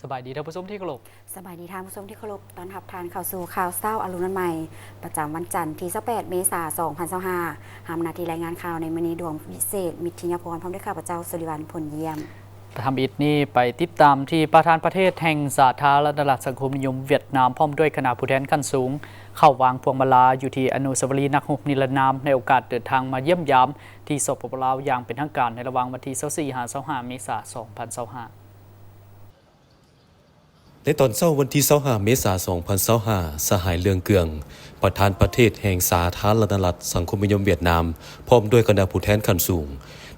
สบายดีท่านผู้ชมที่เคารพสบายดีท่านผู้ชมที่เคารพตอนรับทานเข้าสู่ข่าวเศร้าอรุณใหม่ประจำวันจันทร์ที่28เมษายน2025ทำหน้าที่รายงานข่าวในมื้อนี้ดวงพิเศษมิตรธิยพรพร้อมด้วยข้าพเจ้าสุริวัลย์ผลเยี่ยมทำอิฐนี้ไปติดตามที่ประธานประเทศแห่งสาธารณรัฐสังคมนิยมเวียดนามพร้อมด้วยคณะผู้แทนขั้นสูงเข้าวางพวงมาลาอยู่ที่อนุสาวรีย์นักรบนิรนามในโอกาสเดินทางมาเยี่ยมยามที่สปป.ลาวอย่างเป็นทางการในระหว่างวันที่24-25 เมษายน 2025ในตอนเช้าวันที่25เมษายน 2025สหายเลืองเกืองประธานประเทศแห่งสาธารณรัฐสังคมนิยมเวียดนามพร้อมด้วยคณะผู้แทนขั้นสูง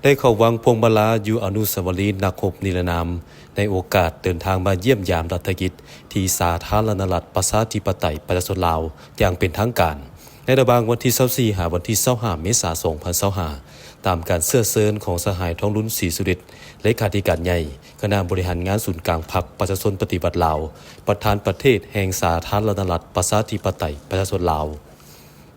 ได้เข้าวางพวงมาลาอยู่อนุสาวรีย์นักรบนิรนามในโอกาสเดินทางมาเยี่ยมยามรัฐกิจที่สาธารณรัฐประชาธิปไตยประชาชนลาวอย่างเป็นทางการในระหว่างวันที่24หาวันที่25เมษายน 2025ตามการเสื้อเซินของสหายท้องรุ่นศรีสุริตเลขาธิการใหญ่คณะบริหารงานศูนย์กลางพรรคประชาชนปฏิบัติลาวประธานประเทศแห่งสาธารณรัฐประชาธิปไตยประชาชนลาว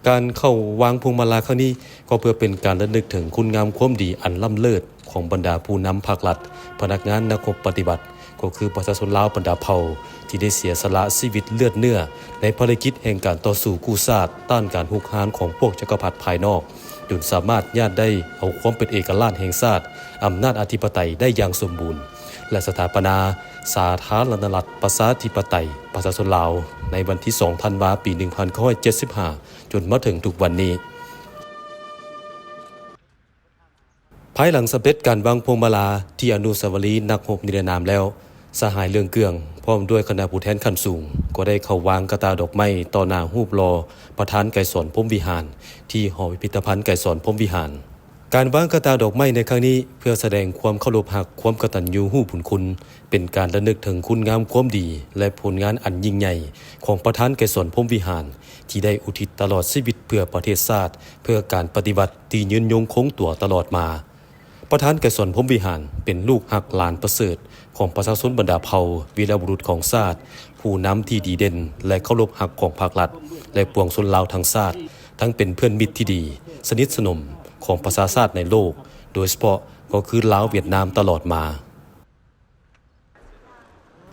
การเข้าวางพวงมาลาครั้งนี้ก็เพื่อเป็นการระลึกถึงคุณงามความดีอันล้ำเลิศของบรรดาผู้นำภาครัฐพนักงานนักรบปฏิบัติก็คือประชาชนลาวบรรดาเผ่าที่ได้เสียสละชีวิตเลือดเนื้อในภารกิจแห่งการต่อสู้กู้ชาติต้านการหุกหานของพวกจักรพรรดิภายนอกจนสามารถญาติได้เอาความเป็นเอกราชแห่งชาติอำนาจอธิปไตยได้อย่างสมบูรณ์และสถาปนาสาธารณรัฐประชาธิปไตยประชาชนลาวในวันที่2ธันวาคมปี1975จนมาถึงทุกวันนี้ภายหลังสำเร็จการวางพวงมาลาที่อนุสาวรีย์นักรบนิรนามแล้วสหายเลืองเกืองพร้อมด้วยคณะผู้แทนขั้นสูงก็ได้เข้าวางกระตาดอกไม้ต่อหน้ารูปหล่อประธานไกรสอนพรหมวิหารที่หอพิพิธภัณฑ์ไกรสอนพรหมวิหารการวางกระตาดอกไม้ในครั้งนี้เพื่อแสดงความเคารพหักความกตัญญูรู้บุญคุณเป็นการระลึกถึงคุณงามความดีและผลงานอันยิ่งใหญ่ของประธานไกรสอนพรหมวิหารที่ได้อุทิศตลอดชีวิตเพื่อประเทศชาติเพื่อการปฏิบัติที่ยืนยงคงตัวตลอดมาประธานไกรสอนพรหมวิหารเป็นลูกหักหลานประเสริฐของประชาชนบรรดาเผ่าวีรบุรุษของชาติผู้นำที่ดีเด่นและเคารพหักของภาครัฐและปวงชนลาวทั้งชาติทั้งเป็นเพื่อนมิตรที่ดีสนิทสนมของประชาชาติในโลกโดยเฉพาะก็คือลาวเวียดนามตลอดมา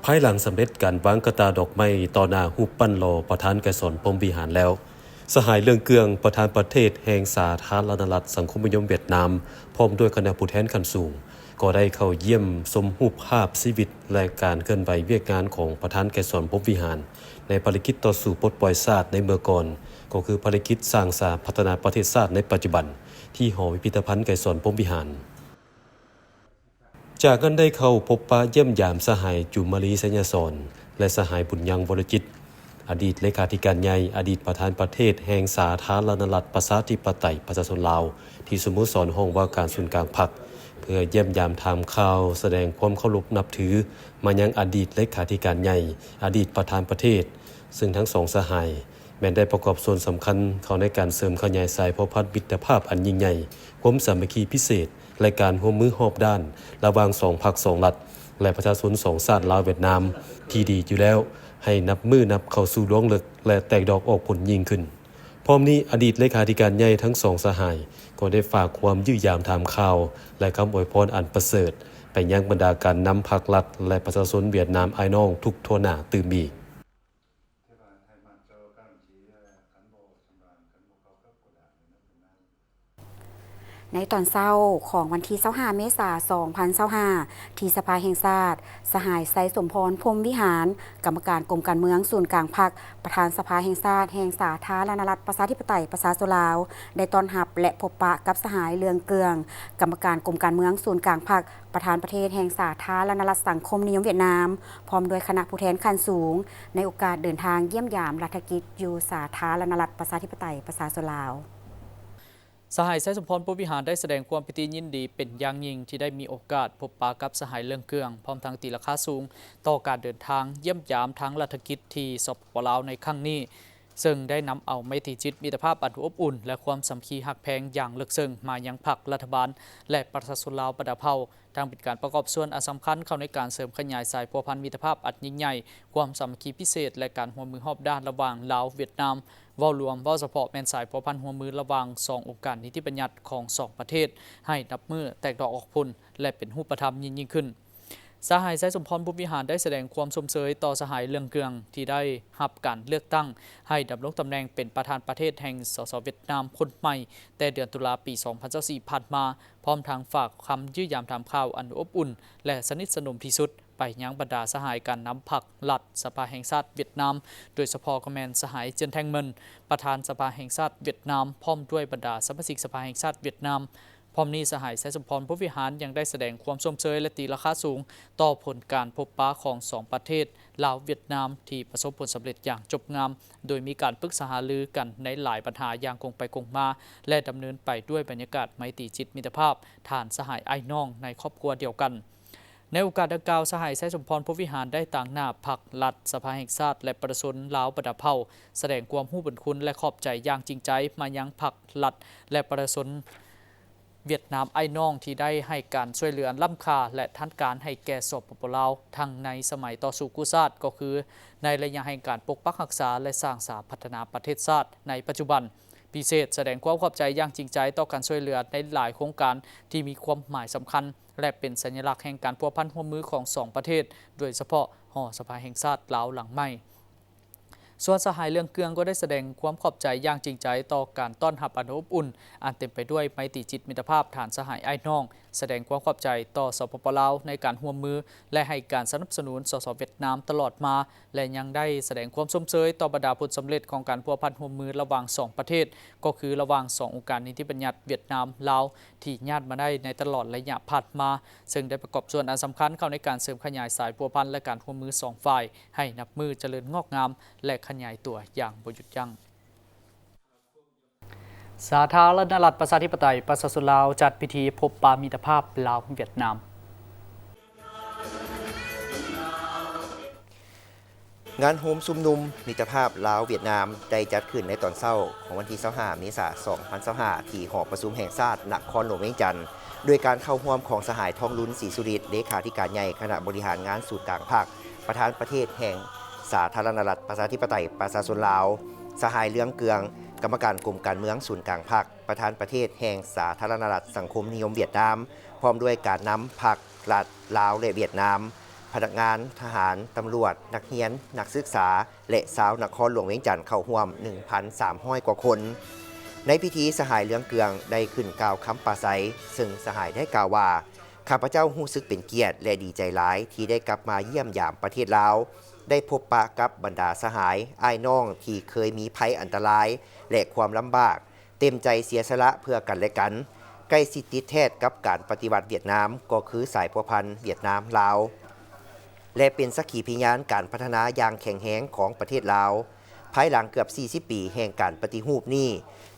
ภายหลังสำเร็จการวางกระตาดอกไม้ต่อหน้ารูปปั้นหล่อประธานไกรสอนพรหมวิหารแล้วสหายเลืองเกืองประธานประเทศแห่งสาธารณรัฐสังคมนิยมเวียดนามพร้อมด้วยคณะผู้แทนขั้นสูงก็ได้เข้าเยี่ยมชมรูปภาพชีวิตและการเคลื่อนไหวเวียกงานของประธานไกรสอนพรหมวิหารในภารกิจต่อสู้ปลดปล่อยชาติในเมื่อก่อนก็คือภารกิจสร้างสาพัฒนาประเทศชาติในปัจจุบันที่หอพิพิธภัณฑ์ไกรสอนพรหมวิหารจากนั้นได้เข้าพบปะเยี่ยมยามสหายจุมาลีสัญญาสอนและสหายบุญยังวรจิตอดีตเลขาธิการใหญ่อดีตประธานประเทศแห่งสาธารณรัฐประชาธิปไตยประชาชนลาวที่สโมสรห้องว่าการศูนย์กลางพรรคเพื่อเยี่ยมยามถามข่าวแสดงความเคารพนับถือมายังอดีตเลขาธิการใหญ่อดีตประธานประเทศซึ่งทั้งสองสหายแม้ได้ประกอบส่วนสำคัญเข้าในการเสริมขยายสายเพาะพันธุ์มิตรภาพอันยิ่งใหญ่ความสามัคคีพิเศษและการร่วมมือรอบด้านระหว่างสองพรรคสองรัฐและประชาชนสองชาติลาวเวียดนามที่ดีอยู่แล้วให้นับมือนับเข้าสู่ดวงลึกและแตกดอกออกผลยิ่งขึ้นพร้อมนี้อดีตเลขาธิการใหญ่ทั้งสองสหายก็ได้ฝากความยื้อยามถามข่าวและคำอวยพรอันประเสริฐไปยังบรรดาการนำภาครัฐและประชาชนเวียดนามไอ้น้องทุกทั่วหน้าตื่มอีกในตอนเศร้าของวันที่25เมษายน2025ที่สภาแห่งชาติสหายไซสมพรพรหมวิหารกรรมการกรมการเมืองศูนย์กลางพรรคประธานสภาแห่งชาติแห่งสาธารณรัฐประชาธิปไตยประชาชนลาวได้ต้อนรับและพบปะกับสหายเลืองเกืองกรรมการกรมการเมืองศูนย์กลางพรรคประธานประเทศแห่งสาธารณรัฐสังคมนิยมเวียดนามพร้อมด้วยคณะผู้แทนขั้นสูงในโอกาสเดินทางเยี่ยมยามรัฐกิจอยู่สาธารณรัฐประชาธิปไตยประชาชนลาวสหายไซสมพรพรหมวิหารได้แสดงความปิติยินดีเป็นอย่างยิ่งที่ได้มีโอกาสพบปะกับสหายเลืองเกืองพร้อมทั้งตีราคาสูงต่อการเดินทางเยี่ยมยามทั้งรัฐกิจที่สปป.ลาวในครั้งนี้ซึ่งได้นำเอาไมตรีจิตมิตรภาพอันอบอุ่นและความสามัคคีหักแพงอย่างลึกซึ้งมายังพรรครัฐบาลและประชาชนลาวบรรดาเผ่าทั้งเป็นการประกอบส่วนอันสำคัญเข้าในการเสริมขยายสายพัวพันธ์มิตรภาพอันยิ่งใหญ่ความสามัคคีพิเศษและการร่วมมือรอบด้านระหว่างลาวเวียดนามเว้ารวมเว้าเฉพาะแม่นสายพัวพันธ์ร่วมมือระหว่าง2องค์การนิติบัญญัติของ2ประเทศให้นับมือแตกดอกออกผลและเป็นรูปธรรมยิ่งขึ้น สหายไซสมพรบุญวิหารได้แสดงความสมเสยต่อสหายเลืองเกืองที่ได้รับการเลือกตั้งให้ดำรงตำแหน่งเป็นประธานประเทศแห่งสสเวียดนามคนใหม่แต่เดือนตุลาปี 2024 ผ่านมาพร้อมทางฝากคำยื้อยามถามข่าวอันอบอุ่นและสนิทสนมที่สุดไปยังบรรดาสหายการนำพรรคหลัดสภาแห่งชาติเวียดนามโดยเฉพาะคอมแมนสหายเจินแทงเมินประธานสภาแห่งชาติเวียดนามพร้อมด้วยบรรดาสมาชิกสภาแห่งชาติเวียดนามพร้อมนี้สหายไซสมพรบุญวิหารยังได้แสดงความสมเชยและตีราคาสูงต่อผลการพบปะของสองประเทศลาวเวียดนามที่ประสบผลสำเร็จอย่างจบงามโดยมีการปรึกษาหารือกันในหลายปัญหาอย่างคงไปคงมาและดำเนินไปด้วยบรรยากาศไมตรีจิตมิตรภาพฐานสหายไอ้น้องในครอบครัวเดียวกันในโอกาสดังกล่าวสหายไซสมพรบุญวิหารได้ต่างหน้าพรรคหลัดสภาแห่งชาติและประชาชนลาวบรรดาเผ่าแสดงความรู้บุญคุณและขอบใจอย่างจริงใจมายังพรรคหลัดและประชาชนเวียดนามไอ้น้องที่ได้ให้การช่วยเหลือล้ำค่าและทันการให้แก่สปปลาวทั้งในสมัยต่อสู้กู้ชาติก็คือในระยะแห่งการปกปักรักษาและสร้างสรรค์พัฒนาประเทศชาติในปัจจุบันพิเศษแสดงความขอบใจอย่างจริงใจต่อการช่วยเหลือในหลายโครงการที่มีความหมายสำคัญและเป็นสัญลักษณ์แห่งการพัวพันร่วมมือของสองประเทศโดยเฉพาะหอสภาแห่งชาติลาวหลังใหม่ส่วนสหายเลืองเกืองก็ได้แสดงความขอบใจอย่างจริงใจต่อการต้อนรับอันอบอุ่นอันเต็มไปด้วยไมตรีจิตมิตรภาพฐานสหายไอ้น้องแสดงความขอบใจต่อสปปลาวในการร่วมมือและให้การสนับสนุนสสเวียดนามตลอดมาและยังได้แสดงความสมเชยต่อบรรดาผลสำเร็จของการพัวพันร่วมมือระหว่าง2ประเทศก็คือระหว่าง2องค์การนิติบัญญัติเวียดนามลาวที่ญาติมาได้ในตลอดระยะผ่านมาซึ่งได้ประกอบส่วนอันสำคัญเข้าในการเสริมขยายสายพัวพันและการร่วมมือ2ฝ่ายให้นับมือเจริญงอกงามและขยายตัวอย่างบ่หยุดยั้งสาธารณรัฐประชาธิปไตยประชาชนลาวจัดพิธีพบปะมิตรภาพลาวเวียดนามงานโฮมซุมนุมมิตรภาพลาวเวียดนามได้จัดขึ้นในตอนเช้าของวันที่25 เมษายน 2025 ที่หอประชุมแห่งชาตินครหลวงเวียงจันทร์โดยการเข้าร่วมของสหายทองลุ้นศรีสุริตเลขาธิการใหญ่คณะบริหารงานศูนย์กลางภาคประธานประเทศแห่งสาธารณรัฐประชาธิปไตยประชาชนลาวสหายเลืองเกืองกรรมการกรมการเมืองศูนย์กลางภาคประธานประเทศแห่งสาธารณรัฐสังคมนิยมเวียดนามพร้อมด้วยการนำพรรครัฐลาวและเวียดนามพนักงานทหารตำรวจนักเรียนนักศึกษาและชาวนครหลวงเวียงจันทร์เข้าร่วม 1,300 กว่าคนในพิธีสหายเลืองเกืองได้ขึ้นกล่าวคำปราศัยซึ่งสหายได้กล่าวว่าข้าพเจ้ารู้สึกเป็นเกียรติและดีใจหลายที่ได้กลับมาเยี่ยมยามประเทศลาวได้พบปะกับบรรดาสหายอ้ายน้องที่เคยมีภัยอันตรายและความลำบากเต็มใจเสียสละเพื่อกันและกันใกล้ชิดติดแท้กับการปฏิวัติเวียดนามก็คือสายพัวพันเวียดนามลาวและเป็นสักขีพยานการพัฒนาอย่างแข็งแรงของประเทศลาวภายหลังเกือบ 40 ปีแห่งการปฏิรูปนี้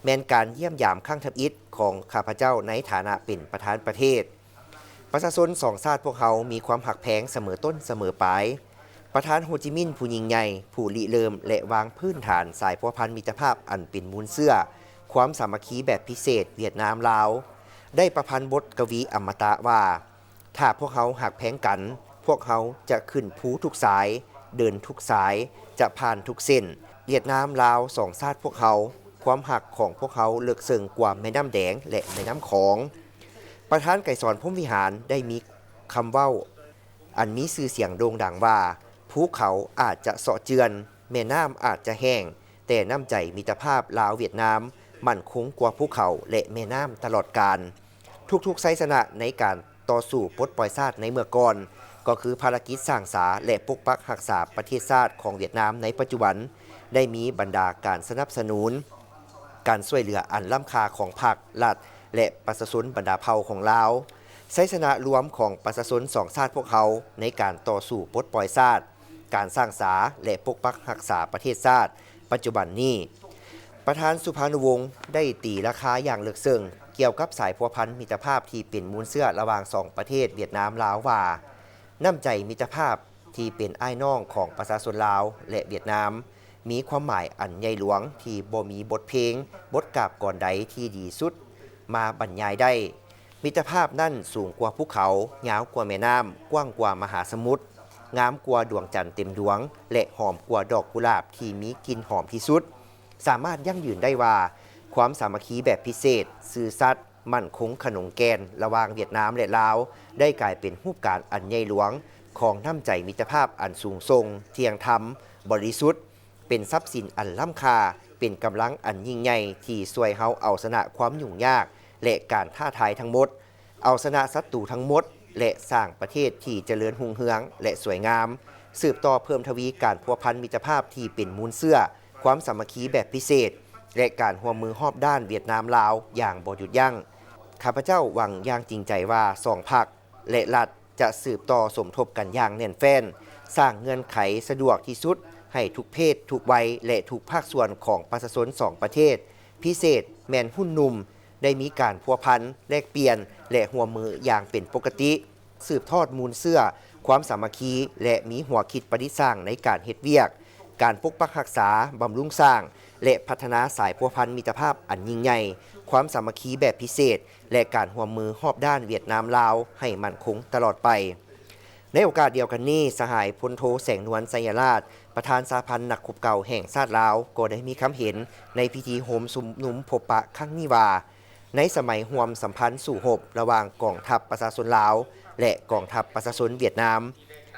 แม้นการเยี่ยมยามครั้งทำอิฐของข้าพเจ้าในฐานะเป็นประธานประเทศประชาชนสองชาติพวกเขามีความหักแพงเสมอต้นเสมอปลายประธานโฮจิมินห์ผู้ยิ่งใหญ่ผู้ริเริ่มและวางพื้นฐานสายพัวพันมิตรภาพอันเป็นมูลเสื้อความสามัคคีแบบพิเศษเวียดนามลาวได้ประพันธ์บทกวีอมตะว่าถ้าพวกเขาหักแพงกันพวกเขาจะขึ้นภูทุกสายเดินทุกสายจะผ่านทุกเส้นเวียดนามลาวสองชาติพวกเขาความหักของพวกเขาเลือกเซิงกว่าแม่น้ำแดงและแม่น้ำของประธานไก่สอนพรหมวิหารได้มีคำเว้าอันมีชื่อเสียงโด่งดังว่าภูเขาอาจจะเสาะเจือนแม่น้ำอาจจะแห้งแต่น้ำใจมิตรภาพลาวเวียดนามมั่นคงกว่าภูเขาและแม่น้ำตลอดกาลทุกๆไซสนะในการต่อสู้ปลดปล่อยชาติในเมื่อก่อนก็คือภารกิจสร้างสาและปกปักรักษาประเทศชาติของเวียดนามในปัจจุบันได้มีบรรดาการสนับสนุนการช่วยเหลืออันล้ำค่าของพรรครัฐและประชาชนบรรดาเผ่าของลาวไซสนะรวมของประชาชนสองชาติพวกเขาในการต่อสู้ปลดปล่อยชาติการสร้างสาและปกปักรักษาประเทศชาติปัจจุบันนี้ประธานสุภานุวงศ์ได้ตีราคาอย่างเลือกเซิงเกี่ยวกับสายพัวพันมิตรภาพที่เป็นมูลเสื้อระหว่างสองประเทศเวียดนามลาวว่าน้ำใจมิตรภาพที่เป็นอ้ายน้องของประชาชนลาวและเวียดนามมีความหมายอันใหญ่หลวงที่บ่มีบทเพลงบทกาบก่อนใดที่ดีสุดมาบรรยายได้มิตรภาพนั่นสูงกว่าภูเขายาวกว่าแม่น้ำกว้างกว่ามหาสมุทรงามกว่าดวงจันทร์เต็มดวงและหอมกว่าดอกกุหลาบที่มีกลิ่นหอมที่สุดสามารถยั่งยืนได้ว่าความสามัคคีแบบพิเศษซื่อสัตย์ มั่นคงขนงแกนระหว่างเวียดนามและลาวได้กลายเป็นรูปการอันใหญ่หลวงของน้ำใจมิตรภาพอันสูงส่งเที่ยงธรรมบริสุทธิ์เป็นทรัพย์สินอันล้ำค่าเป็นกำลังอันยิ่งใหญ่ที่ช่วยเฮาเอาชนะความยุ่งยากและการท้าทายทั้งหมดเอาชนะศัตรูทั้งหมดและสร้างประเทศที่เจริญรุ่งเรืองและสวยงามสืบต่อเพิ่มทวีการพัวพันมิตรภาพที่เป็นมูลเสื้อความสามัคคีแบบพิเศษและการร่วมมือรอบด้านเวียดนามลาวอย่างบ่หยุดยั้งข้าพเจ้าหวังอย่างจริงใจว่าสองพรรคและรัฐจะสืบต่อสมทบกันอย่างแน่นแฟ้นสร้างเงื่อนไขสะดวกที่สุดให้ทุกเพศทุกวัยและทุกภาคส่วนของประชาชนสองประเทศพิเศษแมนหุ้นนุ่มได้มีการพัวพันแลกเปลี่ยนและร่วมมืออย่างเป็นปกติสืบทอดมูลเสื้อความสามัคคีและมีหัวคิดประดิษฐ์สร้างในการเฮ็ดเวียกการปกปักรักษาบำรุงสร้างและพัฒนาสายพัวพันมิตรภาพอันยิ่งใหญ่ความสามัคคีแบบพิเศษและการร่วมมือรอบด้านเวียดนามลาวให้มั่นคงตลอดไปในโอกาสเดียวกันนี้สหายพลโทแสงนวลไสยราชประธานสหพันธ์นักรบเก่าแห่งชาติลาวก็ได้มีคำเห็นในพิธีโฮมสุมนุมพบปะครั้งนี้ว่าในสมัยห่วมสัมพันธ์สู่หบระหว่างกองทัพประชาชนลาวและกองทัพประชาชนเวียดนาม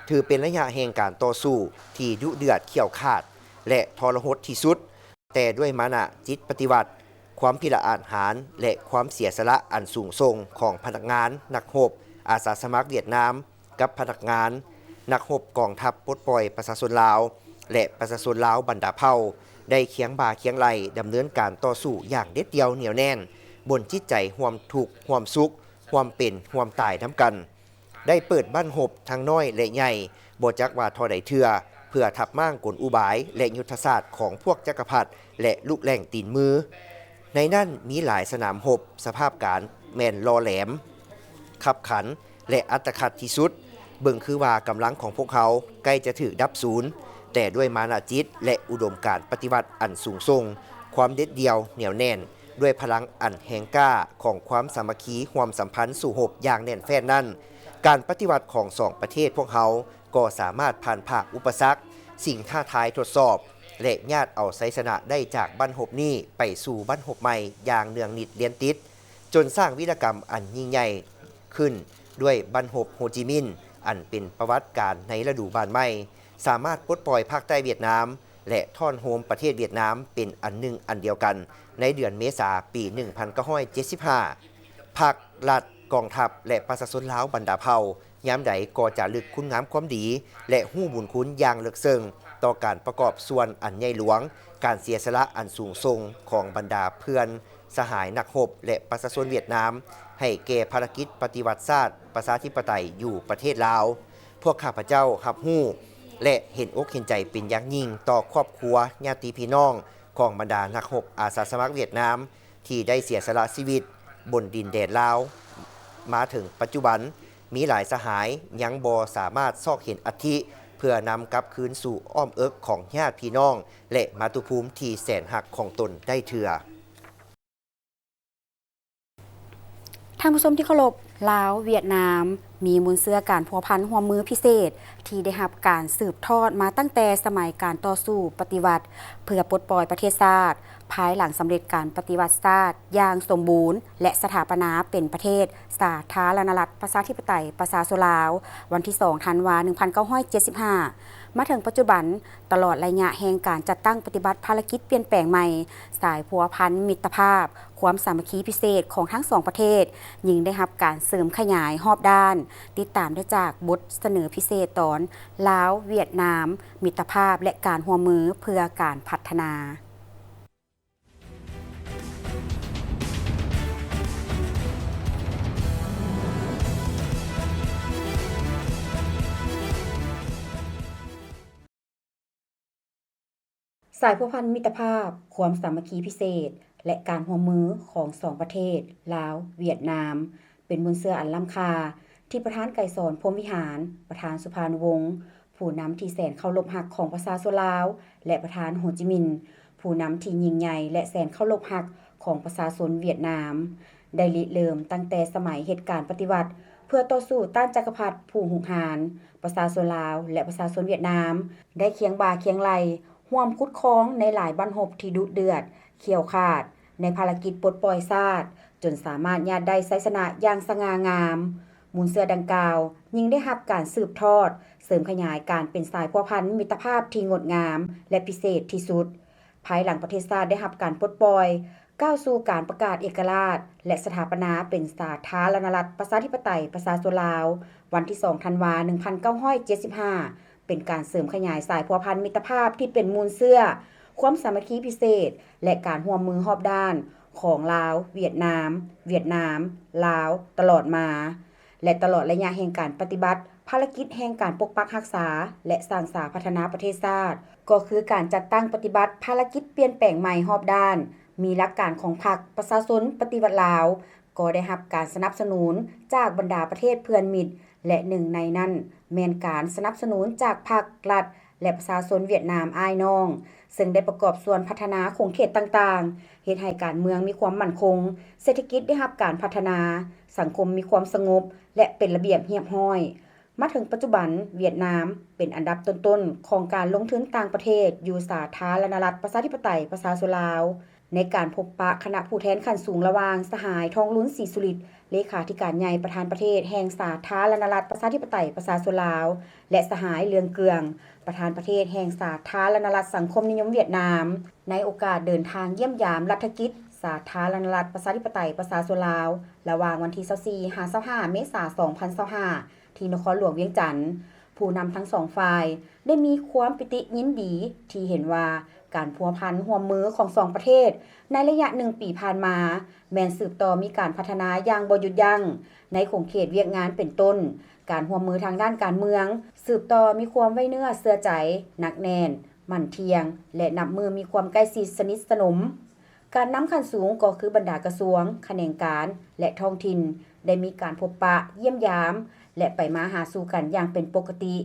ถือเป็นระยะแห่งการต่อสู้ที่ดุเดือดเขี่ยวขาดและทรหดที่สุดแต่ด้วยมานะจิตปฏิวัติความพิละอาหารและความเสียสละอันสูงส่งของพนักงานนักรบอาสาสมัครเวียดนามกับพนักงานนักรบกองทัพปลดปล่อยประชาชนลาวและประชาชนลาวบรรดาเผ่าได้เคียงบ่าเคียงไหลดำเนินการต่อสู้อย่างเด็ดเดี่ยวเหนียวแน่นบนจิตใจห่วมทุกข์ห่วมสุขห่วมเป็นห่วมตายน้ำกันได้เปิดบ้านหบทั้งน้อยและใหญ่บ่จักว่าทอใดเทื่อเพื่อทับม่างกลอุบายและยุทธศาสตร์ของพวกจักรพรรดิและลูกแหล่งตีนมือในนั้นมีหลายสนามหบสภาพการแม่นรอแหลมขับขันและอัตคัดที่สุดเบิ่งคือว่ากำลังของพวกเขาใกล้จะถึงดับศูนย์แต่ด้วยมานะจิตและอุดมการณ์ปฏิวัติอันสูงส่งความเด็ดเดี่ยวเหนียวแน่นด้วยพลังอันแห่งกล้าของความสามัคคีความสัมพันธ์สู่หบอย่างแน่นแฟ้นนั้นการปฏิวัติของสองประเทศพวกเขาก็สามารถผ่านผ่าอุปสรรคสิ่งท้าทายทดสอบและญาติเอาไซชนะได้จากบ้านหบนี้ไปสู่บ้านหบใหม่อย่างเนืองนิดเลียนติดจนสร้างวีรกรรมอันยิ่งใหญ่ขึ้นด้วยบ้านหบโฮจิมินห์อันเป็นประวัติการในฤดูบานใหม่สามารถปลดปล่อยภาคใต้เวียดนามและท่อนโฮมประเทศเวียดนามเป็นอันหนึ่งอันเดียวกันในเดือนเมษายนปี 1975 ภาครัฐกองทัพและประชาชนลาวบรรดาเผ่ายามใดก็จะลึกคุณงามความดีและหู้บุญคุณอย่างเลิกเซิงต่อการประกอบส่วนอันใหญ่หลวงการเสียสละอันสูงส่งของบรรดาเพื่อนสหายนักรบและประชาชนเวียดนามให้แก่ภารกิจปฏิวัติศาสตร์ประชาธิปไตยอยู่ประเทศลาวพวกข้าพเจ้ารับรู้และเห็นอกเห็นใจเป็นอย่างยิ่งต่อครอบครัวญาติพี่น้องของบรรดานักรบอาสาสมัครเวียดนามที่ได้เสียสละชีวิตบนดินแดนลาวมาถึงปัจจุบันมีหลายสหายยังบ่สามารถซอกเห็นอัฐิเพื่อนำกลับคืนสู่อ้อมเอิกของญาติพี่น้องและมาตุภูมิที่แสนหักของตนได้เถื่อท่านผู้ชมที่เคารพลาวเวียดนามมีมูลเสื้อการพัวพันหัวมือพิเศษที่ได้รับการสืบทอดมาตั้งแต่สมัยการต่อสู้ปฏิวัติเพื่อปลดปล่อยประเทศชาติภายหลังสำเร็จการปฏิวัติชาติอย่างสมบูรณ์และสถาปนาเป็นประเทศสาธารณรัฐประชาธิปไตยประชาชนลาววันที่ 2 ธันวาคม 1975 มาถึงปัจจุบันตลอดระยะแห่งการจัดตั้งปฏิบัติภารกิจเปลี่ยนแปลงใหม่สายพัวพันมิตรภาพความสามัคคีพิเศษของทั้งสองประเทศยิ่งได้รับการเสริมขยายรอบด้านติดตามได้จากบทเสนอพิเศษตอนลาวเวียดนามมิตรภาพและการร่วมมือเพื่อการพัฒนาสายพัวพันมิตรภาพความสามัคคีพิเศษและการร่วมมือของสองประเทศลาวเวียดนามเป็นมูลเสื้ออันล้ำค่าที่ประธานไกรสอนพรหมวิหารประธานสุภานุวงศ์ผู้นำที่แสนเคารพรักของประชาชนลาวและประธานโฮจิมินห์ผู้นำที่ยิ่งใหญ่และแสนเคารพรักของประชาชนเวียดนามได้ริเริ่มตั้งแต่สมัยเหตุการณ์ปฏิวัติเพื่อต่อสู้ต้านจักรพรรดิผู้หุกหาญประชาชนลาวและประชาชนเวียดนามได้เคียงบ่าเคียงไหลร่วมคุดครองในหลายบั้นหบที่ดุเดือดเขี่ยวขาดในภารกิจปลดปล่อยชาติ จนสามารถญาติได้ไซสนะอย่างสง่างามมูลเสือดังกล่าวยิ่งได้รับการสืบทอดเสริมขยายการเป็นสายพัวพันมิตรภาพที่งดงามและพิเศษที่สุดภายหลังประเทศชาติได้รับการปลดปล่อยก้าวสู่การประกาศเอกราชและสถาปนาเป็นสาธารณรัฐประชาธิปไตยประชาชนลาววันที่2ธันวาคม1975เป็นการเสริมขยายสายพัวพันมิตรภาพที่เป็นมูลเสื้อความสามัคคีพิเศษและการร่วมมือรอบด้านของลาวเวียดนามลาวตลอดมาและตลอดระยะแห่งการปฏิบัติภารกิจแห่งการปกปักรักษาและสร้างสรรค์พัฒนาประเทศชาติก็คือการจัดตั้งปฏิบัติภารกิจเปลี่ยนแปลงใหม่รอบด้านมีหลักการของพรรคประชาชนปฏิวัติลาวก็ได้รับการสนับสนุนจากบรรดาประเทศเพื่อนมิตรและหนึ่งในนั้นแม่นการสนับสนุนจากภาครัฐและประชาชนเวียดนามอ้ายน้องซึ่งได้ประกอบส่วนพัฒนาโครงเขตต่างๆเฮ็ดให้การเมืองมีความมั่นคงเศรษฐกิจได้รับการพัฒนาสังคมมีความสงบและเป็นระเบียบเรียบร้อยมาถึงปัจจุบันเวียดนามเป็นอันดับต้นๆของการลงทุนต่างประเทศอยู่สาธารณรัฐประชาธิปไตยประชาชนลาวในการพบปะคณะผู้แทนขั้นสูงระหว่างสหายทองลุ้นศรีสุริตเลขาธิการใหญ่ประธานประเทศแห่งสาธารณรัฐประชาธิปไตยประชาชนลาวและสหายเลืองเกืองประธานประเทศแห่งสาธารณรัฐสังคมนิยมเวียดนามในโอกาสเดินทางเยี่ยมยามรัฐกิจสาธารณรัฐประชาธิปไตยประชาชนลาวระหว่างวันที่24-25 เมษายน 2025ที่นครหลวงเวียงจันทน์ผู้นำทั้งสองฝ่ายได้มีความปิติยินดีที่เห็นว่าการพัวพันร่วมมือของสองประเทศในระยะ1 ปีผ่านมาแม้นสืบต่อมีการพัฒนาอย่างบ่หยุดยั้งในขงเขตเวียกงานเป็นต้นการร่วมมือทางด้านการเมืองสืบต่อมีความไว้เนื้อเชื่อใจหนักแน่นมั่นเทียงและนับมือมีความใกล้ชิดสนิทสนมการนำขั้นสูงก็คือบรรดากระทรวงแขนงการและท้องถิ่นได้มีการพบปะเยี่ยมยามและไปมาหาสู่กันอย่างเป็นปกติ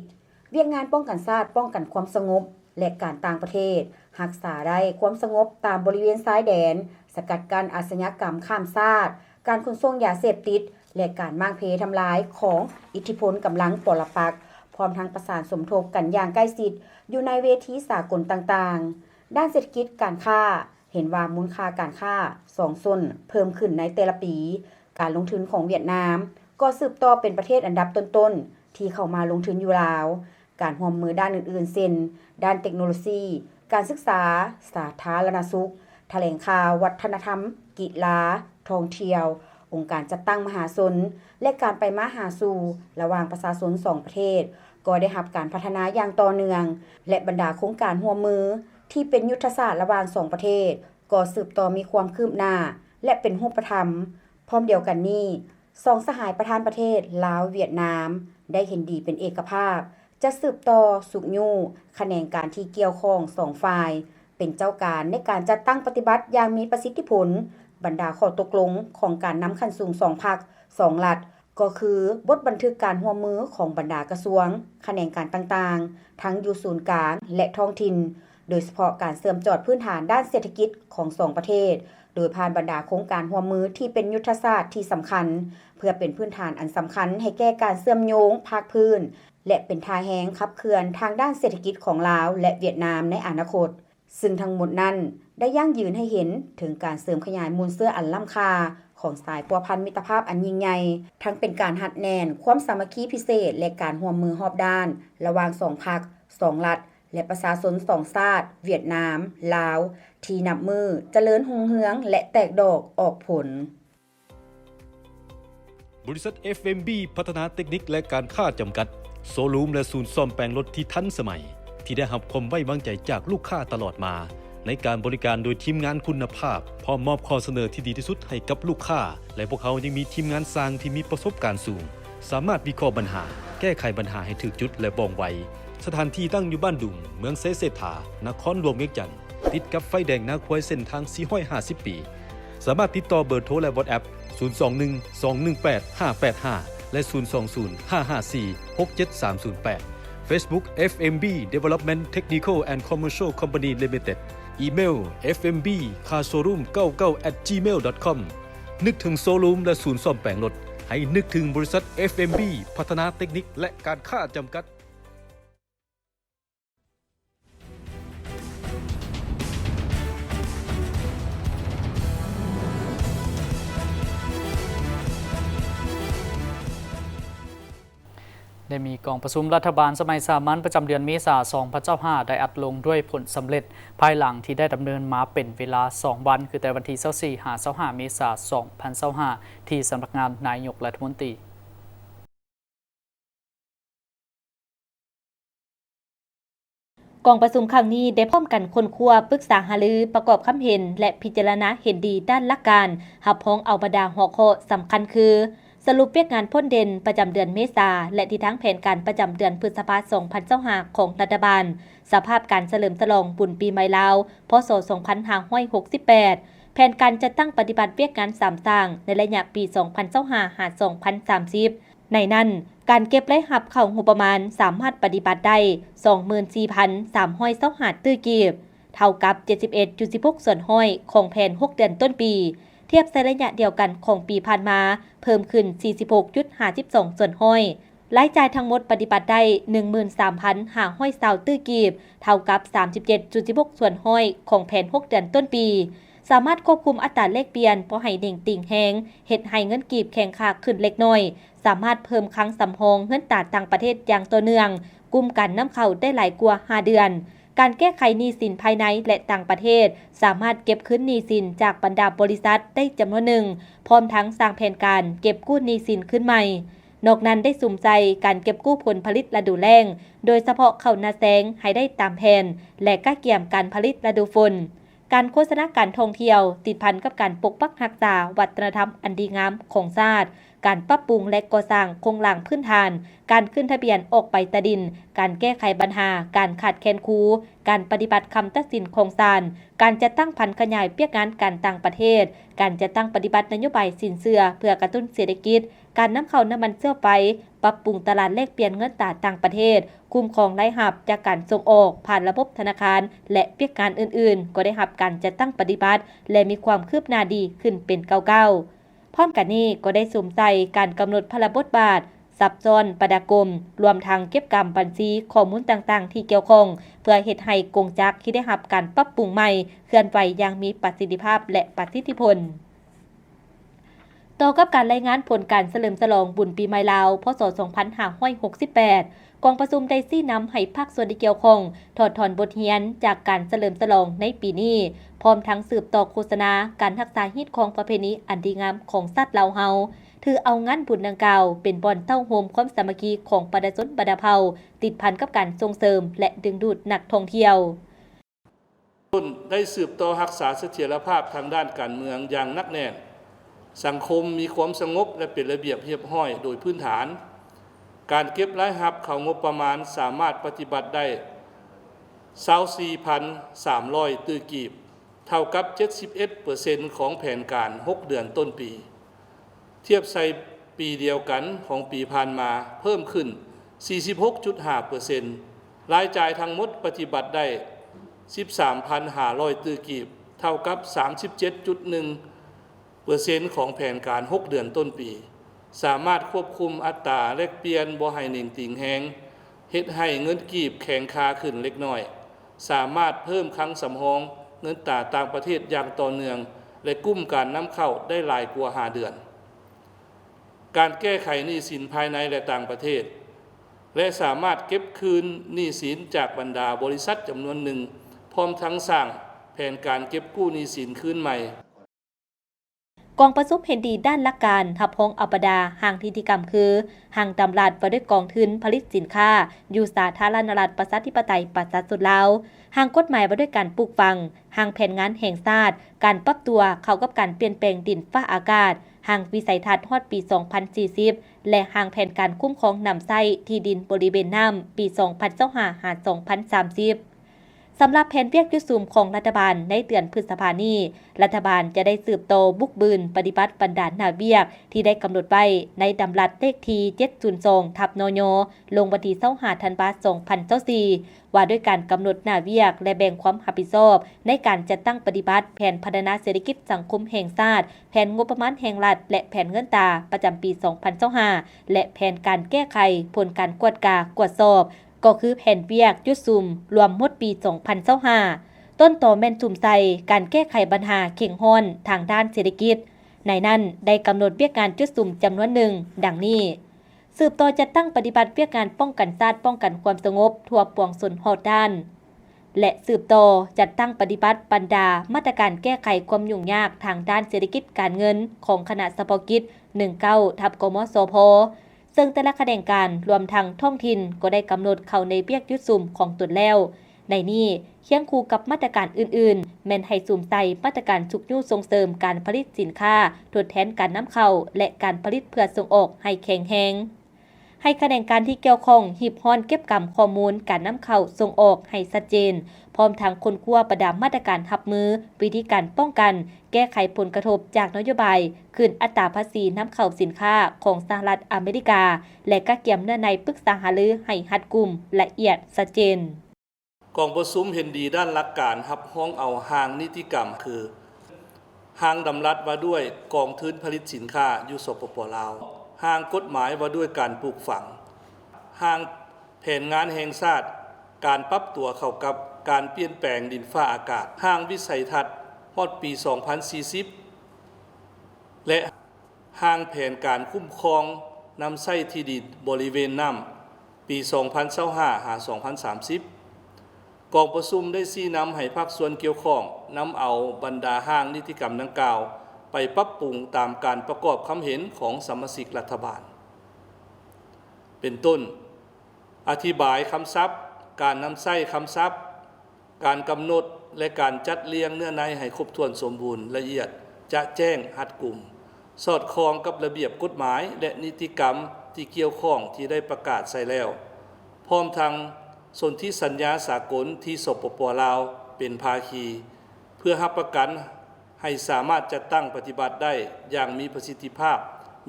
เวียกงานป้องกันชาติป้องกันความสงบและการต่างประเทศรักษาได้ความสงบตามบริเวณชายแดนสกัดกั้นอาชญากรรมข้ามชาติการขนส่งยาเสพติดและการมั่งเพทำลายของอิทธิพลกำลังปรปักษ์พร้อมทั้งประสานสมทบกันอย่างใกล้ชิดอยู่ในเวทีสากลต่างๆด้านเศรษฐกิจการค้าเห็นว่ามูลค่าการค้า2 ส่วนเพิ่มขึ้นในแต่ละปีการลงทุนของเวียดนามก็สืบต่อเป็นประเทศอันดับต้นๆที่เข้ามาลงทุนอยู่ลาวการร่วมมือด้านอื่นๆเช่นด้านเทคโนโลยีการศึกษาสาธารณสุขแถลงข่าววัฒนธรรมกีฬาท่องเที่ยวองค์การจัดตั้งมหาชนและการไปมาหาสู่ระหว่างประชาชน2 ประเทศก็ได้รับการพัฒนาอย่างต่อเนื่องและบรรดาโครงการร่วมมือที่เป็นยุทธศาสตร์ระหว่าง2 ประเทศก็สืบต่อมีความคืบหน้าและเป็นรูปธรรมพร้อมเดียวกันนี้2 สหายประธานประเทศลาวเวียดนามได้เห็นดีเป็นเอกภาพจะสืบต่อสุขยู่แขนงการที่เกี่ยวข้อง2 ฝ่ายเป็นเจ้าการในการจัดตั้งปฏิบัติอย่างมีประสิทธิผลบรรดาข้อตกลงของการนำขั้นสูง2 พรรค2 รัฐก็คือบทบันทึกการร่วมมือของบรรดากระทรวงแขนงการต่างๆทั้งอยู่ศูนย์กลางและท้องถิ่นโดยเฉพาะการเสริมจอดพื้นฐานด้านเศรษฐกิจของ2 ประเทศโดยผ่านบรรดาโครงการร่วมมือที่เป็นยุทธศาสตร์ที่สำคัญเพื่อเป็นพื้นฐานอันสำคัญให้แก่การเชื่อมโยงภาคพื้นและเป็นท่าแหงขับเคลื่อนทางด้านเศรษฐกิจของลาวและเวียดนามในอนาคตซึ่งทั้งหมดนั้นได้ยั่งยืนให้เห็นถึงการเสริมขยายมูลเสื้ออันล้ำค่าของสายพัวพันมิตรภาพอันยิ่งใหญ่ทั้งเป็นการหัดแน่นความสามัคคีพิเศษและการร่วมมือรอบด้านระหว่าง2 พรรค2 รัฐและประชาชน2 ชาติเวียดนามลาวที่นับมือเจริญรุ่งเรืองและแตกดอกออกผลบริษัท FMB พัฒนาเทคนิคและการค้าจำกัดโซลูมและศูนย์ซ่อมแปลงรถที่ทันสมัยที่ได้รับความไว้วางใจจากลูกค้าตลอดมาในการบริการโดยทีมงานคุณภาพพร้อมมอบข้อเสนอที่ดีที่สุดให้กับลูกค้าและพวกเขายังมีทีมงานสร้างที่มีประสบการณ์สูงสามารถวิเคราะห์ปัญหาแก้ไขปัญหาให้ถูกจุดและว่องไวสถานที่ตั้งอยู่บ้านดุงเมืองเซเสถานครหลวงเวียงจันทน์ติดกับไฟแดงนาควายเส้นทาง450 ปีสามารถติดต่อเบอร์โทรและ WhatsApp 021-218-585 และ 020-554-67308 Facebook FMB Development Technical and Commercial Company Limited อีเมล fmbcarshowroom99@gmail.com นึกถึงโซลูมและศูนย์ซ่อมแปลงรถให้นึกถึงบริษัท FMB พัฒนาเทคนิคและการค้าจำกัด ได้มีกองประชุมรัฐบาลสมัยสามัญประจำเดือนเมษายน2025ได้อัดลงด้วยผลสำเร็จภายหลังที่ได้ดำเนินมาเป็นเวลา 2 วันคือแต่วันที่24 25 เมษายน 2025ที่สำนักงานนายกรัฐมนตรีกองประชุมครั้งนี้ได้พร้อมกันค้นคว้าปรึกษาหารือประกอบคำเห็นและพิจารณาเห็นดีด้านหลักการหับพ้องเอาบรรดาหัวข้อสำคัญคือสรุปเวียกงานพ้นเด่นประจำเดือนเมษาและทิศทางแผนการประจำเดือนพฤษภาคม 2025ของรัฐบาลสภาพการเฉลิมฉลองบุญปีใหม่ลาวพ.ศ. 2568แผนการจัดตั้งปฏิบัติเวียกงาน3อย่างในระยะปี 2025 หา 2030 ในนั้นการเก็บรายรับเข้างบประมาณสามารถปฏิบัติได้ 24,325 ตื้อกีบเท่ากับ 71.16 ส่วนห้อยของแผน6 เดือนต้นปีเทียบในระยะเดียวกันของปีผ่านมาเพิ่มขึ้น 46.52 ส่วนห้อยรายจ่ายทั้งหมดปฏิบัติได้ 13,520 ตื้อกีบเท่ากับ 37.16 ส่วนห้อยของแผน6 เดือนต้นปีสามารถควบคุมอัตราแลกเปลี่ยนบ่ให้เด้งติ่งแฮงเฮ็ดให้เงินกีบแข็งค่าขึ้นเล็กน้อยสามารถเพิ่มครั้งสำรองเงินตราต่างประเทศอย่างต่อเนื่องกุมกันนำเข้าได้หลายกว่า5เดือนการแก้ไขหนี้สินภายในและต่างประเทศสามารถเก็บคืนหนี้สินจากบรรดาบริษัทได้จำนวนหนึ่งพร้อมทั้งสร้างแผนการเก็บกู้หนี้สินขึ้นใหม่นอกนั้นได้สุ่มใจการเก็บกู้ผลผลิตฤดูแล้งโดยเฉพาะข้าวนาแซงให้ได้ตามแผนและก้าเกี่ยมการผลิตฤดูฝนการโฆษณาการท่องเที่ยวติดพันกับการปกปักรักษาวัฒนธรรมอันดีงามของชาติการปรับปรุงและก่อสร้างโครงหลังพื้นฐานการขึ้นทะเบียนออกใบตะดินการแก้ไขปัญหาการขาดแคลนครูการปฏิบัติคำตัดสินของศาลการจัดตั้งพันธุ์ขยายเปียกงานการต่างประเทศการจัดตั้งปฏิบัตินโยบายสินเชื่อเพื่อกระตุ้นเศรษฐกิจการนำเข้าน้ำมันเชื้อไฟปรับปรุงตลาดแลกเปลี่ยนเงินตราต่างประเทศคุ้มครองรายรับจากการส่งออกผ่านระบบธนาคารและเปียกงานอื่นๆก็ได้รับการจัดตั้งปฏิบัติและมีความคืบหน้าดีขึ้นเป็นเก่าๆพร้อมกันนี้ก็ได้สวมใส่การกำหนดพระบทบาทซับซ้อนประดากรมรวมทางเก็บกรรมบัญชีข้อมูลต่างๆที่เกี่ยวข้องเพื่อเฮ็ดให้กงจักรที่ได้รับการปรับปรุงใหม่เคลื่อนไหวอย่างมีประสิทธิภาพและประสิทธิผลต่อกับการรายงานผลการเฉลิมฉลองบุญปีใหม่ลาวพ.ศ. 2568กองประชุมได้ชี้นำให้ภาคส่วนที่เกี่ยวข้องถอดถอนบทเรียนจากการเฉลิมฉลองในปีนี้พร้อมทั้งสืบต่อโฆษณาการรักษาฮีตของประเพณีอันดีงามของชาติลาวเฮาถือเอางานบุญดังกล่าวเป็นบ่อนเต้าโฮมความสามัคคีของประชาชนบรรดาเผ่าติดพันกับการส่งเสริมและดึงดูดนักท่องเที่ยวได้สืบต่อรักษาเสถียรภาพทางด้านการเมืองอย่างนักแน่นสังคมมีความสงบและเป็นระเบียบเรียบร้อยโดยพื้นฐานการเก็บรายรับเข้างบประมาณสามารถปฏิบัติได้ 24,300 ตื้อกีบเท่ากับ 71% ของแผนการ6 เดือนต้นปีเทียบใส่ปีเดียวกันของปีผ่านมาเพิ่มขึ้น 46.5% รายจ่ายทั้งหมดปฏิบัติได้ 13,500 ตื้อกีบเท่ากับ 37.1% ของแผนการ6 เดือนต้นปีสามารถควบคุมอัตราแลกเปลี่ยนบ่ให้นิ่งติ่งแฮงเฮ็ดให้เงินกีบแข็งค่าขึ้นเล็กน้อยสามารถเพิ่มครั้งสำรองเงินตราต่างประเทศอย่างต่อเนื่องและกุ้มการนำเข้าได้หลายกว่า5 เดือนการแก้ไขหนี้สินภายในและต่างประเทศและสามารถเก็บคืนหนี้สินจากบรรดาบริษัทจำนวนหนึ่งพร้อมทั้งสร้างแผนการเก็บกู้หนี้สินคืนใหม่กองประชุมเห็นดีด้านหลักการทับพ้องอัปดาห่างนิติกรรมคือห่างตำรัดประด้วยกองทุนผลิตสินค้าอยู่สาธารณรัฐประชาธิปไตยประชาชนลาวห่างกฎหมายประด้วยการปลูกฝังห่างแผนงานแห่งชาติการปรับตัวเข้ากับการเปลี่ยนแปลงดินฟ้าอากาศห่างวิสัยทัศน์ฮอดปี 2040 และห่างแผนการคุ้มครองน้ำใช้ที่ดินบริเวณน้ำปี 2025 หา 2030สำหรับแผนเวียกยุสุมของรัฐบาลในเดือนพฤษภาคมนี้รัฐบาลจะได้สืบโตบุกบืนปฏิบัติบรรดาหน้าเวียกที่ได้กำหนดไว้ในดำรัสเลขที่ 702/นย.ลงวันที่25 ธันวาคม 2024ว่าด้วยการกำหนดหน้าเวียกและแบ่งความรับผิดชอบในการจัดตั้งปฏิบัติแผนพัฒนาเศรษฐกิจสังคมแห่งชาติแผนงบประมาณแห่งรัฐและแผนเงินตราประจำปี 2025และแผนการแก้ไขผลการกวดสอบก็คือแผนเวียกยุดซุมรวมหมดปี 2025ต้นต่อแม่นสุ่มใส่การแก้ไขปัญหาเข่งห้อนทางด้านเศรษฐกิจในนั้นได้กำหนดเวียกงานจุดซุมจำนวนหนึ่งดังนี้ สืบต่อจัดตั้งปฏิบัติเวียกงานป้องกันชาติป้องกันความสงบทั่วปวงชนหอดด้านและสืบต่อจัดตั้งปฏิบัติบรรดามาตรการแก้ไขความยุ่งยากทางด้านเศรษฐกิจการเงินของคณะเฉพาะกิจ 19 กมสพซึ่งแต่ละแขนงการรวมทั้งท้องถิ่นก็ได้กำหนดเข้าในเวียกยุดซุ่มของตนแล้วในนี้เคียงคู่กับมาตรการอื่นๆแม่นให้สุ่มใส่มาตรการฉุกยู่ส่งเสริมการผลิตสินค้าทดแทนการนำเข้าและการผลิตเพื่อส่งออกให้แข็งแรงให้แขนงการที่เกี่ยวข้องหีบฮ้อนเก็บกำข้อมูลการนำเข้าส่งออกให้ชัดเจนพร้อมทั้งคนคั่วประดามมาตรการรับมือวิธีการป้องกันแก้ไขผลกระทบจากนโยบายคืนอัตราภาษีนำเข้าสินค้าของสหรัฐอเมริกาและก็เกี่ยมเนื้อในปรึกษาหารือให้รัดกุมละเอียดชัดเจนกองประชุมเห็นดีด้านหลักการรับห้องเอาห้างนิติกรรมคือห้างดำรัดว่าด้วยกองทุนผลิตสินค้าอยู่สปป.ลาวห้างกฎหมายว่าด้วยการปลูกฝังห้างแผนงานแห่งชาติการปรับตัวเข้ากับการเปลี่ยนแปลงดินฟ้าอากาศห้างวิสัยทัศน์ฮอดปี 2040 และห้างแผนการคุ้มครองน้ำใช้ที่ดินบริเวณน้ำปี 2025-2030 กองประชุมได้ชี้นำให้ภาคส่วนเกี่ยวข้องนำเอาบรรดาห้างนิติกรรมดังกล่าวไปปรับปรุงตามการประกอบความเห็นของสมาชิกรัฐบาลเป็นต้นอธิบายคำศัพท์การนำใช้คำศัพท์การกำหนดและการจัดเรียงเนื้อในให้ครบถ้วนสมบูรณ์ละเอียดจะแจ้งรัดกุมสอดคล้องกับระเบียบกฎหมายและนิติกรรมที่เกี่ยวข้องที่ได้ประกาศใส่แล้วพร้อมทั้งสนธิสัญญาสากลที่สปป.ลาวเป็นภาคีเพื่อรับประกันให้สามารถจัดตั้งปฏิบัติได้อย่างมีประสิทธิภาพ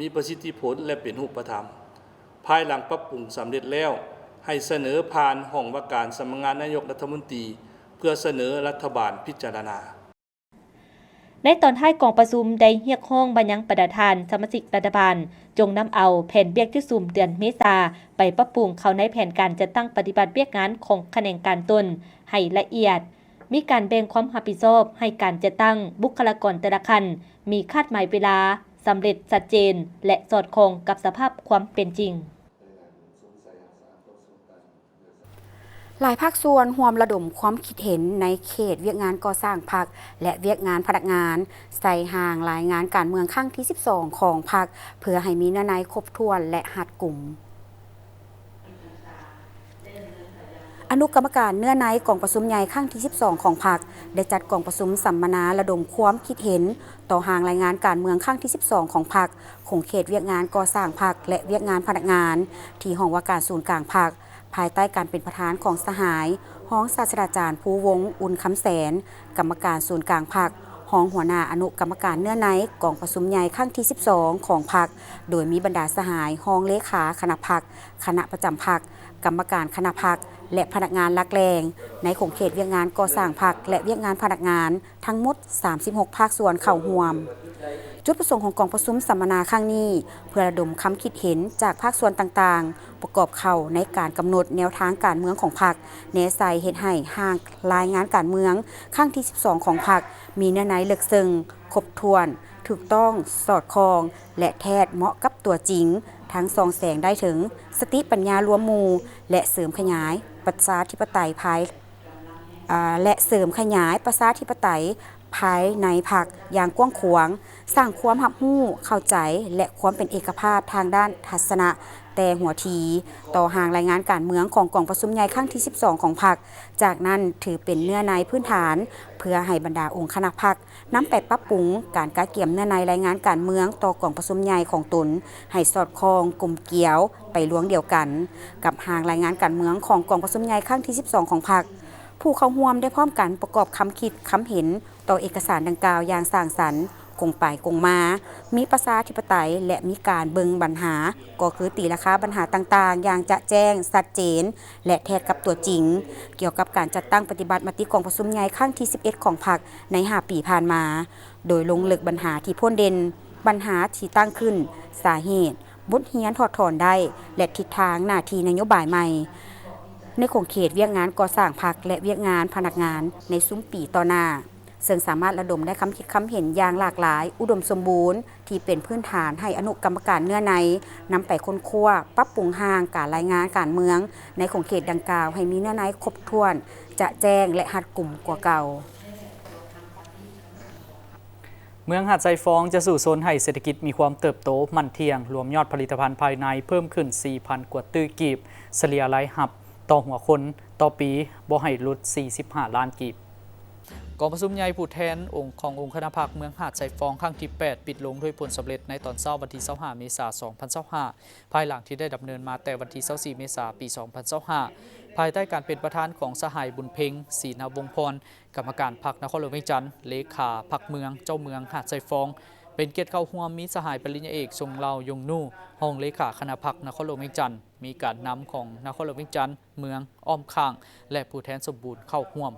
มีประสิทธิผลและเป็นรูปธรรมภายหลังปรับปรุงสำเร็จแล้วให้เสนอผ่านห้องว่าการสำนักงานนายกรัฐมนตรีเพื่อเสนอรัฐบาลพิจารณาในตอนท้ายกองประชุมได้เรียกร้องบัญญัติประธานสมาชิกรัฐบาลจงนำเอาแผนเวียกที่ซุ่มเดือนเมษาไปปรับปรุงเข้าในแผนการจัดตั้งปฏิบัติเวียกงานของแขนงการตนให้ละเอียดมีการแบ่งความรับผิดชอบให้การจัดตั้งบุคลากรแต่ละขั้นมีคาดหมายเวลาสำเร็จชัดเจนและสอดคล้องกับสภาพความเป็นจริงหลายภาคส่วนร่วมระดมความคิดเห็นในเขตเวียกงานก่อสร้างพรรคและเวียกงานพนักงานใส่ห่างรายงานการเมืองครั้งที่ 12 ของพรรคเพื่อให้มีเนื้อในครบถ้วนและรัดกุมอนุกรรมการเนื้อในกองประชุมใหญ่ครั้งที่ 12 ของพรรคได้จัดกองประชุมสัมมนาระดมความคิดเห็นต่อห่างรายงานการเมืองครั้งที่ 12 ของพรรคของเขตเวียกงานก่อสร้างพรรคและเวียกงานพนักงานที่ห้องว่าการศูนย์กลางพรรคภายใต้การเป็นประธานของสหายห้องศาสตราจารย์ภูวงศ์อุ่นคำแสนกรรมการศูนย์กลางพรรคห้องหัวหน้าอนุกรรมการเนื้อในกองประชุมใหญ่ครั้งที่ 12 ของพรรคโดยมีบรรดาสหายห้องเลขาคณะพรรคคณะประจำพรรคกรรมการคณะพรรคและพนักงานหลักแรงในของเขตเวียกงานก่อสร้างพรรคและเวียกงานพนักงานทั้งหมด36ภาคส่วนเข้าร่วมจุดประสงค์ของกองประชุมสัมมนาครั้งนี้เพื่อระดมความคิดเห็นจากภาคส่วนต่างๆประกอบเข้าในการกำหนดแนวทางการเมืองของพรรคแนวใส่เฮ็ดให้ห่างรายงานการเมืองครั้งที่ 12 ของพรรคมีเนื้อในลึกซึ้งครบถ้วนถูกต้องสอดคล้องและแท้เหมาะกับตัวจริงทั้งส่องแสงได้ถึงสติปัญญารวมหมู่และเสริมขยายประชาธิปไตยภายในพรรคอย่างกว้างขวางสร้างความรับรู้เข้าใจและความเป็นเอกภาพทางด้านทัศนะแต่หัวทีต่อห่างรายงานการเมืองของกองประชุมใหญ่ครั้งที่ 12 ของพรรคจากนั้นถือเป็นเนื้อในพื้นฐานเพื่อให้บรรดาองค์คณะพรรคนำไปปรับปรุงการกะเกี่ยมเนื้อในรายงานการเมืองต่อกองประชุมใหญ่ของตนให้สอดคล้องกลมเกลียวไปล่วงเดียวกันกับห่างรายงานการเมืองของกองประชุมใหญ่ครั้งที่ 12 ของพรรคผู้เข้าร่วมได้พร้อมกันประกอบคำคิดคำเห็นต่อเอกสารดังกล่าวอย่างสร้างสรรค์กงไปกงมามีประชาธิปไตยและมีการเบิ่งปัญหาก็คือตีราคาปัญหาต่างๆอย่างจะแจ้งชัดเจนและแทนกับตัวจริงเกี่ยวกับการจัดตั้งปฏิบัติมติกองประชุมใหญ่ครั้งที่ 11 ของพรรคใน5 ปีผ่านมาโดยลงลึกปัญหาที่พ้นเด่นปัญหาที่ตั้งขึ้นสาเหตุบทเรียนถอดถอนได้และทิศทางหน้าที่นโยบายใหม่ในของเขตเวียกงานก่อสร้างพรรคและเวียกงานพนักงานในซุ้มปีต่อหน้า ซึ่งสามารถระดมได้คำคิดคำเห็นอย่างหลากหลายอุดมสมบูรณ์ที่เป็นพื้นฐานให้อนุกรรมการเนื้อในนำไปค้นคว้าปรับปรุงห่างการรายงานการเมืองในของเขตดังกล่าวให้มีเนื้อในครบถ้วนจะแจ้งและหัดกลุ่มกว่าเก่าเมืองหาดไซฟองจะสู่โซนให้เศรษฐกิจมีความเติบโตมั่นเทียงรวมยอดผลิตภัณฑ์ภายในเพิ่มขึ้น 4,000 กว่าตื้อกีบเฉลี่ยรายหับต่อหัวคนต่อปีบ่ให้ลด45 ล้านกีบกองประชุมใหญ่ผู้แทนองค์ขององค์คณะพรรคเมืองหาดไซฟองครั้งที่ 8 ปิดลงด้วยผลสำเร็จในตอนเช้าวันที่25 เมษายน 2025 ภายหลังที่ได้ดำเนินมาแต่วันที่24 เมษายน ปี 2025 ภายใต้การเป็นประธานของสหายบุญเพ็งศรีนาวงศ์พรกรรมการพรรคนครหลวงเวียงจันทร์เลขาพรรคเมืองเจ้าเมืองหาดไซฟองเป็นเกียรติเข้าร่วมมีสหายปริญญาเอกทรงเหล่ายงนู่ห้องเลขาคณะพรรคนครหลวงเวียงจันทร์มีการนำของนครหลวงเวียงจันทร์เมืองอ้อมข้างและผู้แทนสมบูรณ์เข้าร่วม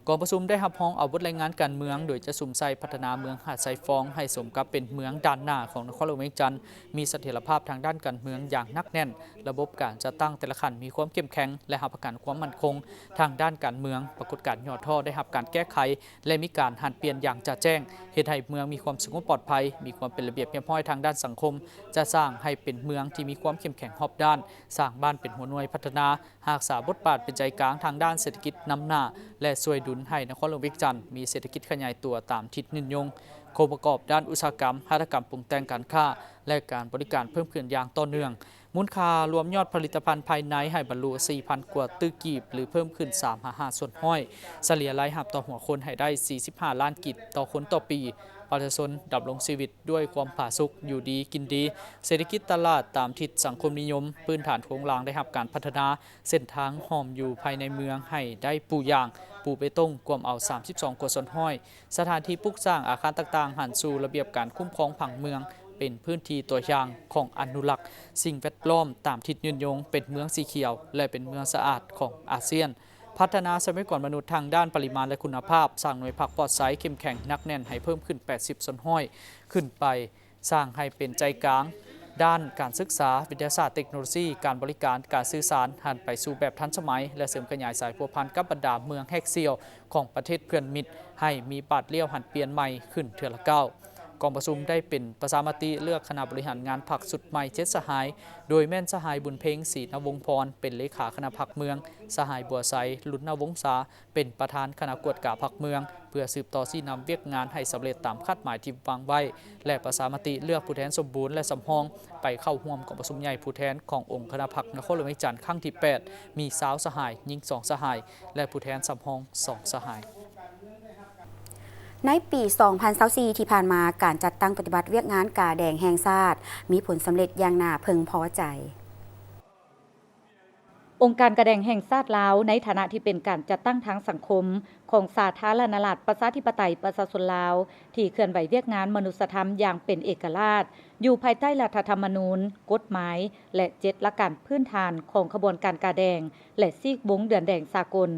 กองประชุมได้รับห้องอาวุธรายงานการเมืองโดยจะสุ่มใส่พัฒนาเมืองหาดไซฟองให้สมกับเป็นเมืองด้านหน้าของนครหลวงเวียงจันทร์มีเสถียรภาพทางด้านการเมืองอย่างหนักแน่นระบบการจัดตั้งแต่ละขั้นมีความเข้มแข็งและรับประกันความมั่นคงทางด้านการเมืองปรากฏการณ์ย่อท่อได้รับการแก้ไขและมีการหันเปลี่ยนอย่างจะแจ้งเฮ็ดให้เมืองมีความสงบปลอดภัยมีความเป็นระเบียบเรียบร้อยทางด้านสังคมจะสร้างให้เป็นเมืองที่มีความเข้มแข็งรอบด้านสร้างบ้านเป็นหัวหน่วยพัฒนารักษาบทบาทเป็นใจกลางทางด้านเศรษฐกิจนำหน้าและช่วยดุลให้นครหลวงเวียงจันทร์มีเศรษฐกิจขยายตัวตามทิศนิยมโครงประกอบด้านอุตสาหกรรมหัตถกรรมปรุงแต่งการค้าและการบริการเพิ่มขึ้นอย่างต่อเนื่องมูลค่ารวมยอดผลิตภัณฑ์ภายในให้บรรลุ 4,000 กว่าตื้อกีบหรือเพิ่มขึ้น 3.5 ส่วนห้อยเฉลี่ยรายหับต่อหัวคนให้ได้ 45 ล้านกีบต่อคนต่อปีประชาชนดำรงชีวิตด้วยความผาสุกอยู่ดีกินดีเศรษฐกิจตลาดตามทิศสังคมนิยมพื้นฐานโครงหลังได้รับการพัฒนาเส้นทางหอมอยู่ภายในเมืองให้ได้ปูอย่างปูเบตงกวมเอา32กว่าส่วนห้อยสถานที่ปลูกสร้างอาคารต่างๆหันสู่ระเบียบการคุ้มครองผังเมืองเป็นพื้นที่ตัวอย่างของอนุรักษ์สิ่งแวดล้อมตามทิศยืนยงเป็นเมืองสีเขียวและเป็นเมืองสะอาดของอาเซียนพัฒนาทรัพยากรมนุษย์ทางด้านปริมาณและคุณภาพสร้างหน่วยพักปลอดภัยเข้มแข็งนักแน่นให้เพิ่มขึ้น80ส่วนห้อยขึ้นไปสร้างให้เป็นใจกลางด้านการศึกษาวิทยาศาสตร์เทคโนโลยีการบริการการสื่อสารหันไปสู่แบบทันสมัยและเสริมขยายสายพัวพันกับบรรดาเมืองแฮกเซียวของประเทศเพื่อนมิตรให้มีบาดเลี้ยวหันเปลี่ยนใหม่ขึ้นเทื่อละก้าวกองประชุมได้เป็นประชามติเลือกคณะบริหารงานพรรคสุดใหม่7สหายโดยแม่นสหายบุญเพ็งศรีนวงศ์พรเป็นเลขาคณะพรรคเมืองสหายบัวไซลุนนวงศาเป็นประธานคณะกวดกาพรรคเมืองเพื่อสืบต่อที่นำเวียกงานให้สำเร็จตามคาดหมายที่วางไว้และประชามติเลือกผู้แทนสมบูรณ์และสำรองไปเข้าร่วมกองประชุมใหญ่ผู้แทนขององค์คณะพรรคนครหลวงเวียงจันทร์ครั้งที่ 8มี20สหายหญิง2สหายและผู้แทนสำรอง2สหายในปี 2024 ที่ผ่านมาการจัดตั้งปฏิบัติเวียกงานกาแดงแห่งชาติมีผลสำเร็จอย่างน่าพึงพอใจองค์การกระแดงแห่งชาติลาวในฐานะที่เป็นการจัดตั้งทางสังคมของสาธารณรัฐประชาธิปไตยประชาชนลาวที่เคลื่อนไหวเวียกงานมนุษยธรรมอย่างเป็นเอกราชอยู่ภายใต้รัฐธรรมนูญกฎหมายและ7หลักการพื้นฐานของขบวนการกาแดงและซีกวงเดือนแดงสากล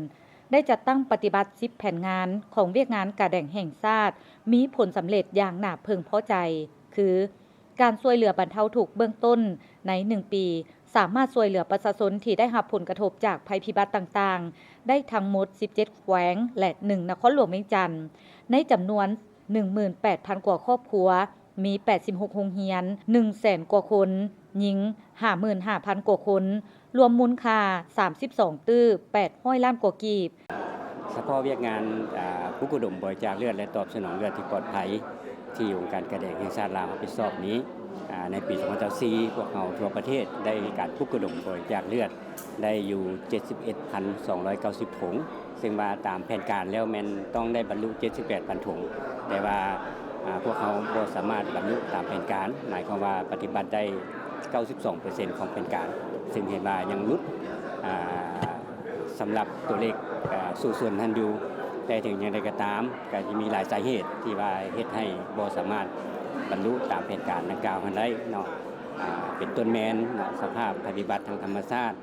ได้จัดตั้งปฏิบัติ10แผนงานของเวียกงานกาแดงแห่งชาติมีผลสำเร็จอย่างน่าพึงพอใจคือการช่วยเหลือบรรเทาทุกข์เบื้องต้นใน1ปีสามารถช่วยเหลือประชาชนที่ได้รับผลกระทบจากภัยพิบัติต่างๆได้ทั้งหมด17แขวงและ1นครหลวงเวียงจันทร์ในจำนวน 18,000 กว่าครอบครัวมี86โรงเรียน 100,000 กว่าคนหญิง 55,000 กว่าคนรวมมูลค่า32ตื้อ800ล้านกว่ากีบเฉพาะเวียกงานผู้กุดมบริจาคเลือดและตอบสนองเลือดที่ปลอดภัยที่องค์การกระแดงแห่งชาติลาวรับผิดชอบนี้ในปี 2024 พวกเราทั่วประเทศได้การผู้กุดมบริจาคเลือดได้อยู่ 71,290 ถุงซึ่งว่าตามแผนการแล้วแม่นต้องได้บรรลุ 78,000 ถุงแต่ว่าพวกเขาบ่สามารถบรรลุตามแผนการหมายความว่าปฏิบัติได้ 92% ของแผนการซึ่งเห็นว่ายังลดสำหรับตัวเลขสู่ส่วนทันอยู่แต่ถึงอย่างไรก็ตามก็จะมีหลายสาเหตุที่ว่าเฮ็ดให้บ่สามารถบรรลุตามแผนการดังกล่าวได้เนาะเป็นต้นแมนสภาพปฏิบัติทางธรรมชาติ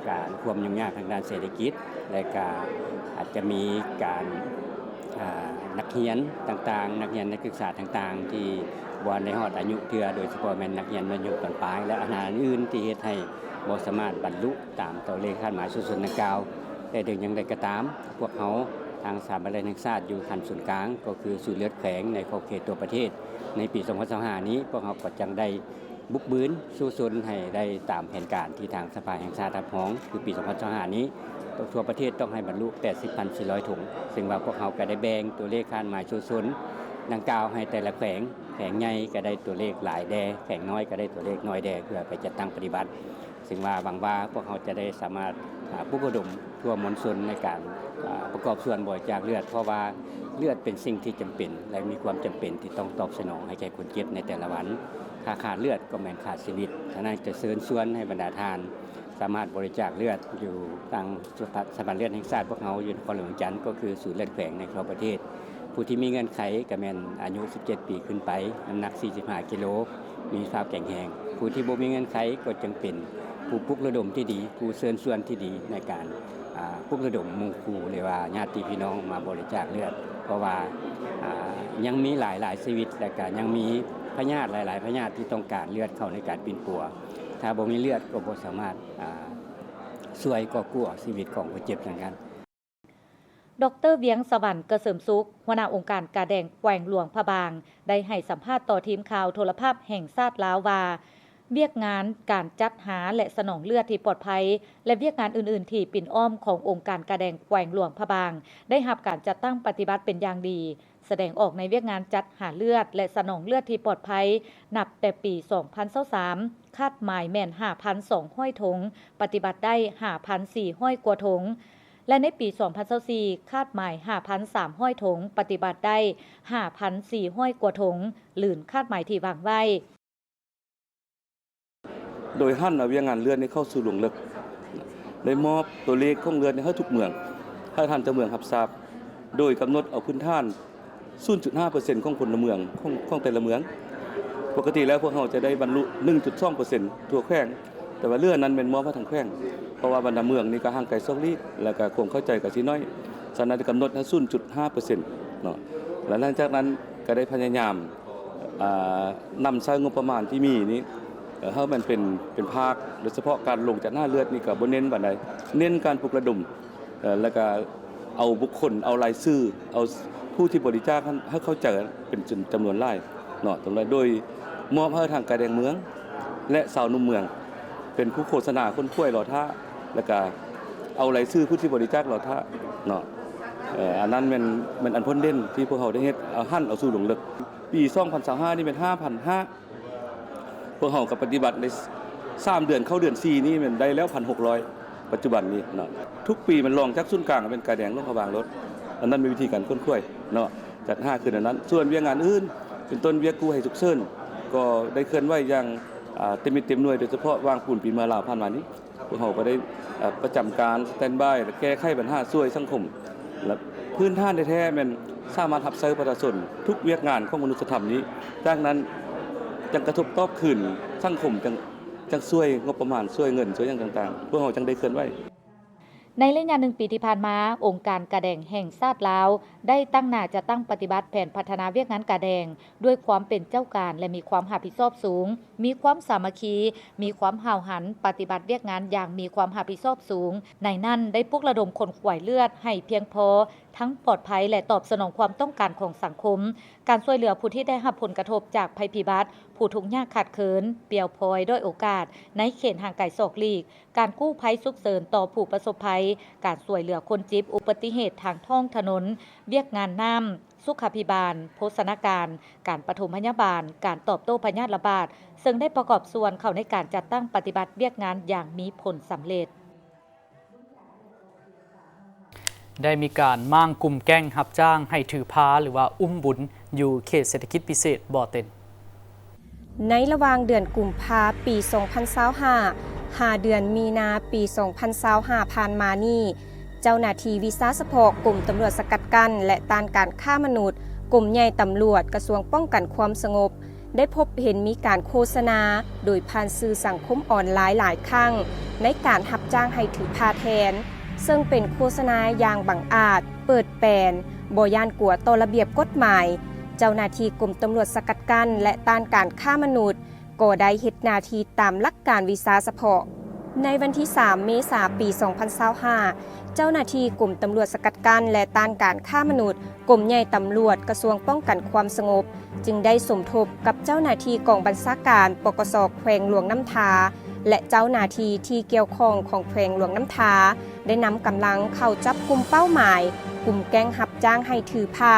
การความยุ่งยากทางด้านเศรษฐกิจและก็อาจจะมีการนักเรียนต่างๆนักเรียนนักศึกษาต่างๆที่บ่ได้ฮอดอายุเทื่อโดยเฉพาะแม่นนักเรียนมัธยมตอนปลายและอาหารอื่นที่เฮ็ดให้บ่สามารถบรรลุตามตัวเลขคาดหมายสุดๆดังกล่าวแต่ถึงอย่างไรก็ตามพวกเขา ทางสถาบันแห่งชาติอยู่คันศูนย์กลางก็คือศูนย์เลือดแขวงในขอบเขตตัวประเทศในปี 2025 นี้พวกเราก็จังได้บุกบืนสู้ซนให้ได้ตามแผนการที่ทางสภาแห่งชาติรับรองคือปี 2025 นี้ทั่วประเทศต้องให้บรรลุ 80,400 ถุงซึ่งว่าพวกเราก็ได้แบ่งตัวเลขการหมายสู้ซนดังกล่าวให้แต่ละแขวงใหญ่ก็ได้ตัวเลขหลายแดแขวงน้อยก็ได้ตัวเลขน้อยแดเพื่อไปจัดตั้งปฏิบัติซึ่งว่าหวังว่าพวกเราจะได้สามารถปลุกระดมทั่วมวลชนในการประกอบส่วนบริจาคเลือดเพราะว่าเลือดเป็นสิ่งที่จำเป็นและมีความจำเป็นที่ต้องตอบสนองให้แก่คนเจ็บในแต่ละวันถ้าขาดเลือดก็แม้นขาดชีวิตฉะนั้นจะเชิญชวนให้บรรดาทานสามารถบริจาคเลือดอยู่ทางสถาบันเลือดแห่งชาติพวกเราอยู่นครหลวงจันทร์ก็คือศูนย์เลือดแขวงในทั่วประเทศผู้ที่มีเงื่อนไขก็แม่นอายุ 17 ปีขึ้นไปน้ำหนัก 45 กิโลมีสภาพแข็งแรงผู้ที่บ่มีเงื่อนไขก็จึงเป็นผู้ปลุกระดมที่ดีผู้เชิญชวนที่ดีในการปลุกระดมหมู่คู่หรือว่าญาติพี่น้องมาบริจาคเลือดเพราะว่ายังมีหลายชีวิตและก็ยังมีพยาธิหลายๆพยาธิที่ต้องการเลือดเข้าในการปิ่นปัวถ้าบ่มีเลือดก็บ่สามารถช่วยก่อกู้ชีวิตของผู้เจ็บเหมือนกันดร.เวียงสวรรค์เกษมสุขหัวหน้าองค์การกาแดงแขวงหลวงพระบางได้ให้สัมภาษณ์ต่อทีมข่าวโทรภาพแห่งชาติลาวว่าเวียกงานการจัดหาและสนองเลือดที่ปลอดภัยและเวียกงานอื่นๆที่ปิ่นอ้อมขององค์การกาแดงแขวงหลวงพระบางได้รับการจัดตั้งปฏิบัติเป็นอย่างดีแสดงออกในเวียกงานจัดหาเลือดและสนองเลือดที่ปลอดภัยนับแต่ปี 2023คาดหมายแม่น 5,200 ถุงปฏิบัติได้ 5,400 กว่าถุงและในปี 2024คาดหมาย 5,300 ถุงปฏิบัติได้ 5,400 กว่าถุงหลื่นคาดหมายที่วางไว้โดยหั่นเวียงงานเลือดนี้เข้าสู่หลวงลึกได้มอบตัวเลขของเลือดให้ทุกเมืองให้ท่านเจ้าเมืองรับทราบโดยกำหนดเอาพื้นฐาน 0.5% ของพลเมืองของแต่ละเมืองปกติแล้วพวกเราจะได้บรรลุ 1.2% ทั่วแขวงแต่ว่าเลือดนั้นเป็นมอบให้ทางแขวงเพราะว่าบรรดาเมืองนี่ก็ห่างไกลซอกลีกแล้วก็คงเข้าใจกับสิน้อยฉะนั้นกำหนดให้ 0.5% เนาะและหลังจากนั้นก็ได้พยายามนำใช้งบประมาณที่มีนี้ให้มันเป็นภาคโดยเฉพาะการลงจากหน้าเลือดนี่ก็บ่เน้นบัดใดเน้นการปลุกระดมแล้วก็เอาบุคคลเอารายชื่อเอาผู้ที่บริจาคให้เขาเจอเป็นจำนวนหลายเนาะตรงนั้นโดยมอบให้ทางการแดงเมืองและสาวนุ่มเมืองเป็นผู้โฆษณาคนป่วยหล่อท่าแล้วก็เอารายชื่อผู้ที่บริจาคหล่อท่าเนาะอันนั้นมันอันพ้นเด่นที่พวกเขาได้เฮ็ดเอาหั่นเอาสู่หลวงลึกปี2025นี่เป็น 5,500พวกเราก็ปฏิบัติใน3เดือนเข้าเดือน4นี่มันได้แล้ว 1,600 ปัจจุบันนี้เนาะทุกปีมันลองจากศูนย์กลางเป็นกาแดงลงพระบางรถอันนั้นมีวิธีการค้นคว้าเนาะจัด5คืออันนั้นส่วนเวียงงานอื่นเป็นต้นเวียกกู้ให้ฉุกเฉินก็ได้เคลื่อนไหวอย่างเต็มหน่วยโดยเฉพาะวางปูนปีมาลาวผ่านมานี้พวกเราก็ได้ประจำการสแตนด์บายแก้ไขปัญหาช่วยสังคมและพื้นฐานแท้ๆมันสามารถรับใช้ประชาชนทุกเวียกงานของมนุษยธรรมนี้จากนั้นจังกระทบตอบคืนสังคมจังช่วยงบประมาณช่วยเงินช่วยอย่างต่างๆพวกเราจังได้เคลื่อนไหวในระยะ1 ปีที่ผ่านมาองค์การกาแดงแห่งชาติลาวได้ตั้งหน้าจะตั้งปฏิบัติแผนพัฒนาเวียกงานกาแดงด้วยความเป็นเจ้าการและมีความรับผิดชอบสูงมีความสามัคคีมีความห่าวหันปฏิบัติเวียกงานอย่างมีความรับผิดชอบสูงในนั้นได้ปลุกระดมคนขวายเลือดให้เพียงพอทั้งปลอดภัยและตอบสนองความต้องการของสังคมการช่วยเหลือผู้ที่ได้รับผลกระทบจากภัยพิบัติผู้ทุกข์ยากขาดเขินเปลี่ยวพลอยด้วยโอกาสในเขตห่างไกลศอกลีกการกู้ภัยฉุกเฉินต่อผู้ประสบภัยการช่วยเหลือคนเจ็บอุบัติเหตุทางท้องถนนเวียกงานน้ำสุขาภิบาลโภชนาการปฐมพยาบาลการตอบโต้พยาธิระบาดซึ่งได้ประกอบส่วนเข้าในการจัดตั้งปฏิบัติเวียกงานอย่างมีผลสำเร็จได้มีการมั่างกลุ่มแก๊งรับจ้างให้ถือพาหรือว่าอุ้มบุญอยู่เขตเศรษฐกิจพิเศษบ่อเต็นในระหว่างเดือนกุมภาพันธ์ปี 2025 เดือนมีนาปี 2025 ผ่านมานี้เจ้าหน้าที่วิสาสะพกกลุ่มตำรวจสกัดกั้นและต้านการฆ่ามนุษย์กลุ่มใหญ่ตำรวจกระทรวงป้องกันความสงบได้พบเห็นมีการโฆษณาโดยผ่านสื่อสังคมออนไลน์หลายครั้งในการรับจ้างให้ถือพาแทนซึ่งเป็นโฆษณาอย่างบังอาจเปิดแปลนบ่ย่านกลัวต่อระเบียบกฎหมายเจ้าหน้าที่กรมตำรวจสกัดกั้นและต้านการฆ่ามนุษย์ก็ได้เฮ็ดหน้าที่ตามหลักการวิสาสะพก ในวันที่ 3 เมษายน ปี 2025 เจ้าหน้าที่กลุ่มตำรวจสกัดกั้นและต้านการฆ่ามนุษย์กรมใหญ่ตำรวจกระทรวงป้องกันความสงบจึงได้สมทบกับเจ้าหน้าที่กองบัญชาการปกส.แขวงหลวงน้ำทาและเจ้าหน้าที่ที่เกี่ยวข้องของแขวงหลวงน้ำทาได้นำกำลังเข้าจับกุมเป้าหมายกลุ่มแก๊งหับจ้างให้ถือพา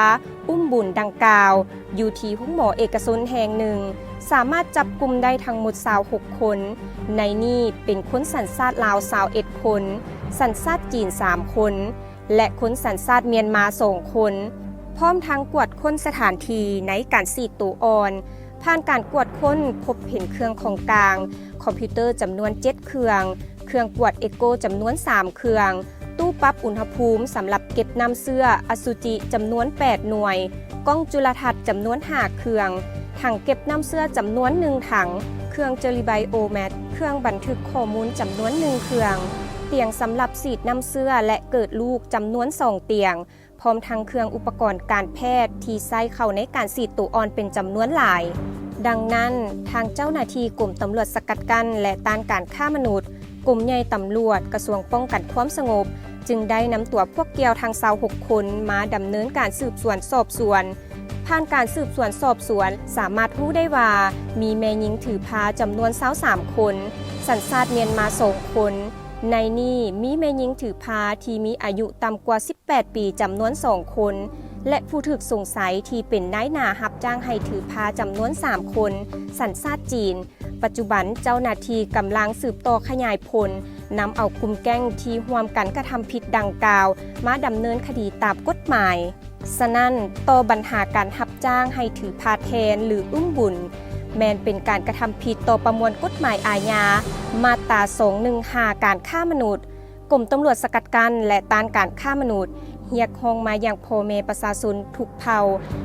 อุ้มบุญดังกล่าวอยู่ที่ห้องหมอเอกชนแห่งหนึ่งสามารถจับกุมได้ทั้งหมด26 คนในนี้เป็นคนสัญชาติลาว21 คนสัญชาติจีน3 คนและคนสัญชาติเมียนมา2 คนพร้อมทั้งกวดค้นสถานที่ในการสีดตัวอ่อนผ่านการกวดค้นพบเห็นเครื่องของกลางคอมพิวเตอร์จำนวน7 เครื่องเครื่องกวดเอโกจำนวน3 เครื่องตู้ปรับอุณหภูมิสำหรับเก็บน้ำเสื้ออสุจิจำนวน8 หน่วยกล้องจุลทรรศน์จำนวน5 เครื่องถังเก็บน้ำเสื้อจำนวน1 ถังเครื่องเจลิไบโอแมทเครื่องบันทึกข้อมูลจำนวน1 เครื่องเตียงสำหรับสีดน้ำเสื้อและเกิดลูกจำนวน2 เตียงพร้อมทั้งเครื่องอุปกรณ์การแพทย์ที่ใช้เข้าในการสีดตัวอ่อนเป็นจำนวนหลายดังนั้นทางเจ้าหน้าที่กลุ่มตำรวจสกัดกั้นและต้านการฆ่ามนุษย์กลุ่มใหญ่ตำรวจกระทรวงป้องกันความสงบจึงได้นำตัวพวกเกี่ยวทาง26 คนมาดำเนินการสืบสวนสอบสวนผ่านการสืบสวนสอบสวนสามารถรู้ได้ว่ามีแม่หญิงถือพาจำนวน23 คนสัญชาติเมียนมา2 คนในนี้มีแม่หญิงถือพาที่มีอายุต่ำกว่า18 ปีจำนวน2 คนและผู้ถูกสงสัยที่เป็นนายหน้ารับจ้างให้ถือพาจำนวน3 คนสัญชาติจีนปัจจุบันเจ้าหน้าที่กำลังสืบต่อขยายผลนำเอากลุ่มแก๊งที่ร่วมกันกระทำผิดดังกล่าวมาดำเนินคดีตามกฎหมายฉะนั้นต่อปัญหาการรับจ้างให้ถือพาแทนหรืออุ้มบุญแม้นเป็นการกระทำผิดต่อประมวลกฎหมายอาญามาตรา215การฆ่ามนุษย์กรมตำรวจสกัดกั้นและต้านการฆ่ามนุษย์เรียกร้องมาอย่างพ่อแม่ประชาชนทุกเผ่า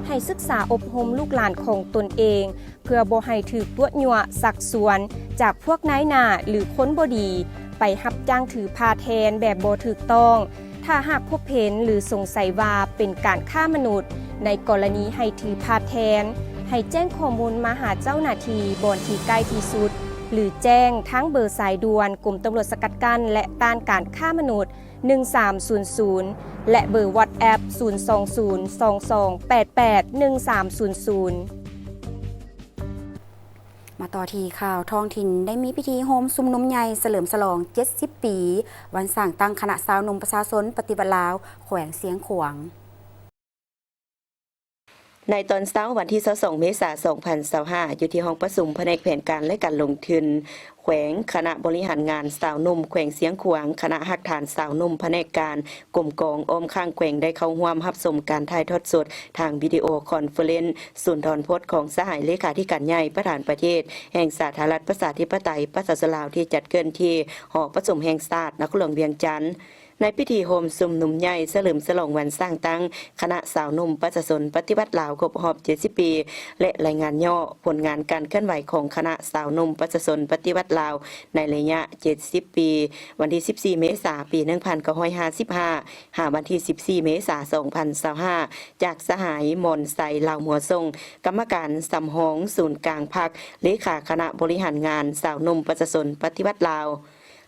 ให้ศึกษาอบรมลูกหลานของตนเองเพื่อบ่ให้ถูกตัวยั่วสักสวนจากพวกนายหน้าหรือคนบ่ดีไปรับจ้างถือพาแทนแบบบ่ถูกต้องถ้าหากพบเห็นหรือสงสัยว่าเป็นการฆ่ามนุษย์ในกรณีให้ถือพาแทนให้แจ้งข้อมูลมาหาเจ้าหน้าที่บอนที่ใกล้ที่สุดหรือแจ้งทั้งเบอร์สายด่วนกลุ่มตำรวจสกัดกั้นและต้านการฆ่ามนุษย์1300และเบอร์ WhatsApp 02022881300มาต่อที่ข่าวท้องถิ่นได้มีพิธีโฮมซุมนุมใหญ่เฉลิมฉลอง70 ปีวันสร้างตั้งคณะสาวหนุ่มประชาชนปฏิบัติลาวแขวงเสียงขวางในตอนเช้าวันที่22 เมษายน 2025อยู่ที่ห้องประชุมแผนกแผนการและการลงทุนแขวงคณะบริหารงานสาวนุ่มแขวงเสียงขวางคณะหักฐานสาวนุ่มแผนกการกลุ่มกองอ้อมข้างแขวงได้เข้าร่วมรับชมการถ่ายทอดสดทางวิดีโอคอนเฟอเรนซ์ศูนย์ถอนพจน์ของสหายเลขาธิการใหญ่ประธานประเทศแห่งสาธารณรัฐประชาธิปไตยประชาชนลาวที่จัดขึ้นที่หอประชุมแห่งชาตินครหลวงเวียงจันทร์ในพิธีโฮมซุมนุมใหญ่เฉลิมฉลองวันสร้างตั้งคณะสาวนุ่มประชาชนปฏิวัติลาวครบรอบ70 ปีและรายงานย่อผลงานการเคลื่อนไหวของคณะสาวนุ่มประชาชนปฏิวัติลาวในระยะ70 ปีวันที่14 เมษายน ปี 1955หาวันที่14 เมษายน 2025จากสหายมนไซลาวหัวทรงกรรมการสำหองศูนย์กลางพรรคเลขาคณะบริหารงานสาวนุ่มประชาชนปฏิวัติลาว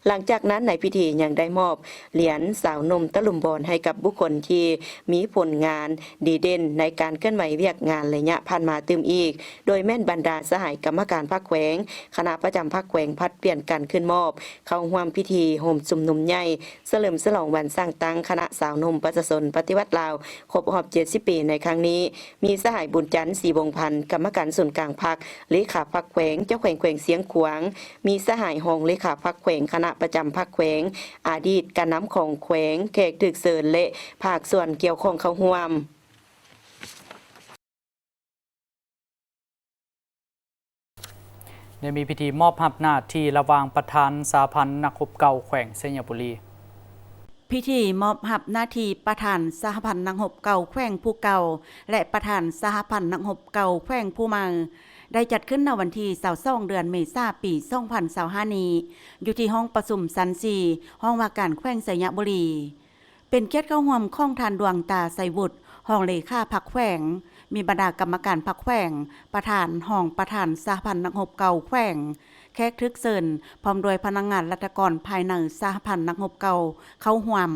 หลังจากนั้นในพิธียังได้มอบเหรียญสาวนมตะลุมบอลให้กับบุคคลที่มีผลงานดีเด่นในการเคลื่อนไหวเวียกงานระยะผ่านมาตืมอีกโดยแม่นบรรดาสหายกรรมการภาคแขวงคณะประจำภาคแขวงพัดเปลี่ยนกันขึ้นมอบเข้าร่วมพิธีโฮมซุมนุมใหญ่เฉลิมฉลองวันสร้างตั้งคณะสาวนมประชาชนปฏิวัติลาวครบรอบ70 ปีในครั้งนี้มีสหายบุญจันทร์ศรีวงศ์พันธ์กรรมการส่วนกลางพรรคเลขาพรรคแขวงเจ้าแขวงเสียงขวางมีสหายหงเลขาพรรคแขวงคณะประจำภาคแขวงอดีตการน้ำของแขวงแขกถึกเสริญและภาคส่วนเกี่ยวข้องเข้าร่วมได้มีพิธีมอบหน้าที่ระหว่างประธานสาพันธ์นักรบเก่าแขวงเสียงบุรีพิธีมอบหน้าที่ประธานสหพันธ์นักรบเก่าแขวงผู้เก่าและประธานสหพันธ์นักรบเก่าแขวงผู้ใหม่ได้จัดขึ้นในวันที่22 เดือนเมษายน ปี 2025 นี้อยู่ที่ห้องประชุมชั้น 4 ห้องว่าการแขวงสยบุรีเป็นเกียรติเข้าร่วมของท่านดวงตาไสวุฒิ ห้องเลขาพรรคแขวงมีบรรดากรรมการพรรคแขวงประธานห้องประธานสหพันธ์นักรบเก่าแขวงแขกทึกเซินพร้อมโดยพนักงานรัฐกรภายในสหพันธ์นักรบเก่าเข้าร่วม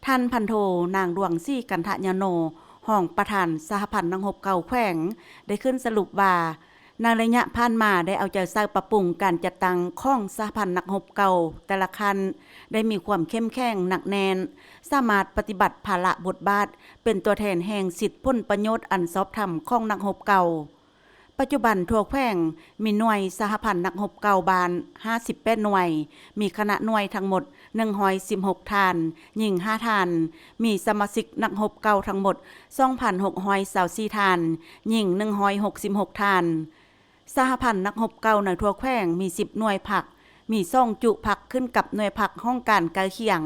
ท่านพันโทนางดวงซี่กันทะยโนห้องประธานสหพันธ์นักรบเก่าแขวงได้ขึ้นสรุปว่าในระยะผ่านมาได้เอาใจใส่ปรับปรุงการจัดตั้งของสหพันธ์นักรบเก่าแต่ละคันได้มีความเข้มแข็งหนักแน่นสามารถปฏิบัติภาระบทบาทเป็นตัวแทนแห่งสิทธิผลประโยชน์อันชอบธรรมของนักรบเก่าปัจจุบันทั่วแขวงมีหน่วยสหพันธ์นักรบเก่าบาน58หน่วยมีคณะหน่วยทั้งหมด116ท่านหญิง5ท่านมีสมาชิกนักรบเก่าทั้งหมด 2,624 ท่านหญิง166ท่านสหพันธ์นักรบเก่าในทั่วแขวงมี10หน่วยผักมีซ่องจุผักขึ้นกับหน่วยผักห้องการใกล้เคียง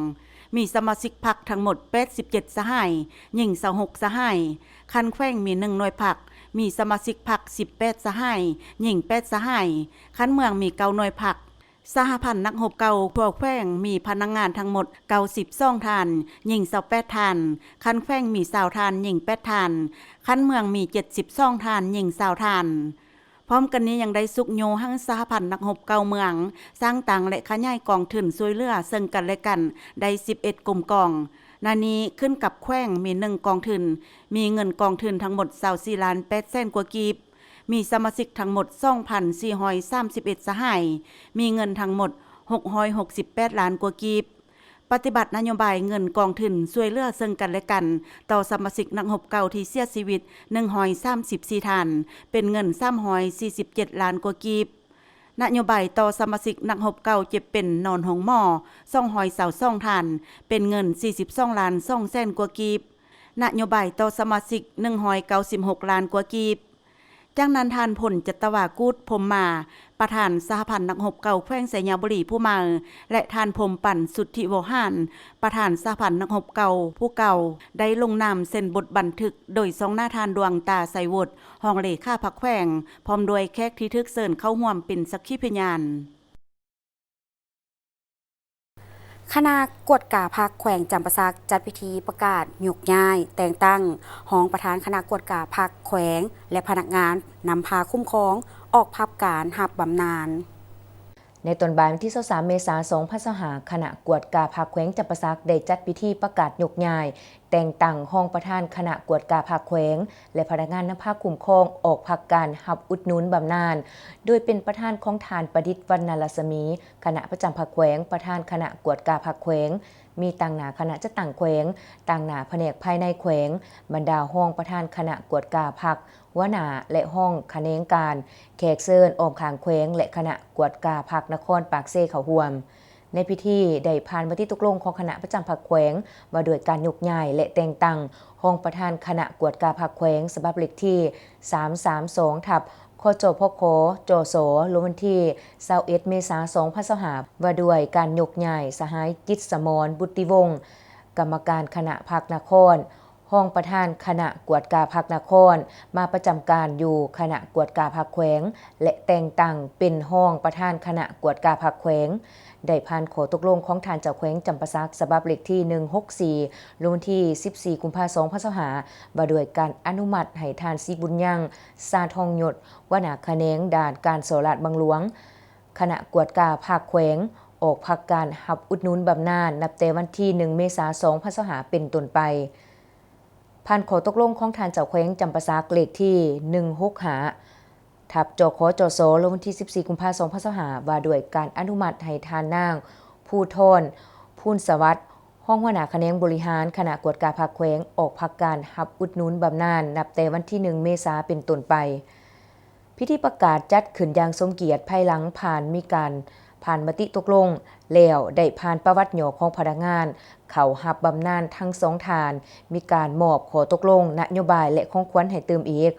มีสมาชิกผักทั้งหมด87สหายหญิง26สหายคันแขวงมี1หน่วยผักมีสมาชิกผัก18สหายหญิง8สหายคันเมืองมี9หน่วยผักสหพันธ์นักรบเก่าทั่วแขวงมีพนักงานทั้งหมด92ท่านหญิง28ท่านคันแขวงมี20ท่านหญิง8ท่านคันเมืองมี72ท่านหญิง20ท่านพร้อมกันนี้ยังได้สุกโยหังสหพันธ์นักรบเก่าเมืองสร้างตังและขยายกองทุนช่วยเหลือซึ่งกันและกันได้11กลุ่มกองนานี้ขึ้นกับแขวงมี1กองทุนมีเงินกองทุนทั้งหมด24ล้าน8แสนกว่ากีบมีสมาชิกทั้งหมด 2,431 สหายมีเงินทั้งหมด668ล้านกว่ากีบปฏิบัตินโยบายเงินกองทุนช่วยเหลือซึ่งกันและกันต่อสมาชิกนักรบเก่าที่เสียชีวิต134ท่านเป็นเงิน347ล้านกว่ากีบนโยบายต่อสมาชิกนักรบเก่าเจ็บเป็นนอนห้องหมอ222ท่านเป็นเงิน42ล้าน2แสนกว่ากีบนโยบายต่อสมาชิก196ล้านกว่ากีบจากนั้นทานผลจัตวากูดพรมมาประธานสหพันธ์นักรบเก่าแขวงไสยบุรีผู้มาและทานพรมปั่นสุทธิวหารประธานสหพันธ์นักรบเก่าผู้เก่าได้ลงนามเซ็นบทบันทึกโดยทรงหน้าทานดวงตาไสวดห้องเลขาพรรคแขวงพร้อมด้วยแขกที่ทึกเชิญเข้าร่วมเป็นสักขีพยานคณะกวดกาพรรคแขวงจำปาสักจัดพิธีประกาศยกย้ายแต่งตั้งห้องประธานคณะกวดกาพรรคแขวงและพนักงานนำพาคุ้มครองออกพับการหับบำนาญในตอนบ่ายวันที่23เมษายน2025คณะกวดกาพรรคแขวงจำปาสักได้จัดพิธีประกาศยกย้ายแต่งตั้งห้องประธานคณะกวดกาพรรคแขวงและพนักงานนำพาคุ้มครองออกพักการหับอุดหนุนบำนาญโดยเป็นประธานของทานประดิษฐ์วรรณรัศมีคณะประจำพรรคแขวงประธานคณะกวดกาพรรคแขวงมีต่างหน้าคณะจะต่างแขวงต่างหน้าแผนกภายในแขวงบรรดาห้องประธานคณะกวดกาพรรคหัวหน้าและห้องคณะการแขกเชิญออมขางแขวงและคณะกวดกาพรรคนครปากเซ่เขาห่วมในพิธีได้ผ่านมติตกลงของคณะประจำพรรคแขวงว่าโดยการยกย้ายและแต่งตั้งห้องประธานคณะกวดกาพรรคแขวงฉบับเลขที่332ทับคจพคจโสลงวันที่21เมษายน2025ว่าด้วยการยกย้ายสหายจิตสมรบุติวงศ์กรรมการคณะพรรคนครห้องประธานคณะกวดกาพรรคนครมาประจำการอยู่คณะกวดกาพรรคแขวงและแต่งตั้งเป็นห้องประธานคณะกวดกาพรรคแขวงได้ผ่านข้อตกลงของทานเจ้าแขวงจำปาสักฉบับเลขที่164ลงวันที่14กุมภาพันธ์2025ว่าด้วยการอนุมัติให้ทานศรีบุญยังสาทองหยดหัวหน้าแขนงด้านการโสราดบางหลวงคณะกวดกาพรรคแขวงออกพักการหับอุดหนุนบำนาญนับแต่วันที่1เมษายน2025เป็นต้นไปผ่านข้อตกลงของทานเจ้าแขวงจำปาสักเลขที่165ทับจคจโสลงวันที่14กุมภาพันธ์2025ว่าด้วยการอนุมัติให้ทานนางผู้ทนพูนสวัสดิ์ห้องหัวหน้าแขนงบริหารคณะกวดกาพรรคแขวงออกพักการหับอุดหนุนบำนาญนับแต่วันที่1เมษายนเป็นต้นไปพิธีประกาศจัดขึ้นอย่างสมเกียรติภายหลังผ่านมติตกลงแล้วได้ผ่านประวัติหย่อของพนักงานเขาหับบำนาญทั้ง2ทานมีการมอบข้อตกลงนโยบายและของขวัญให้เติมอีก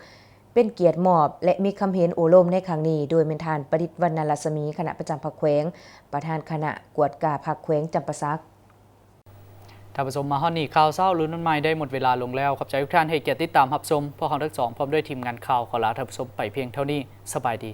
เป็นเกียรติมอบและมีคำเห็นโอโลมในครั้งนี้โดยเป็นทานประดิษฐ์วรรณรัศมีคณะประจำพรรคแขวงประธานคณะกวดกาพรรคแขวงจำปาสักท่านผู้ชมมาฮอดนี้ข่าวเช้าลุ้นนั้นใหม่ได้หมดเวลาลงแล้วขอบใจทุกท่านให้เกียรติติดตามรับชมพวกเราทั้งสองพร้อมด้วยทีมงานข่าวขอลาท่านผู้ชมไปเพียงเท่านี้สบายดี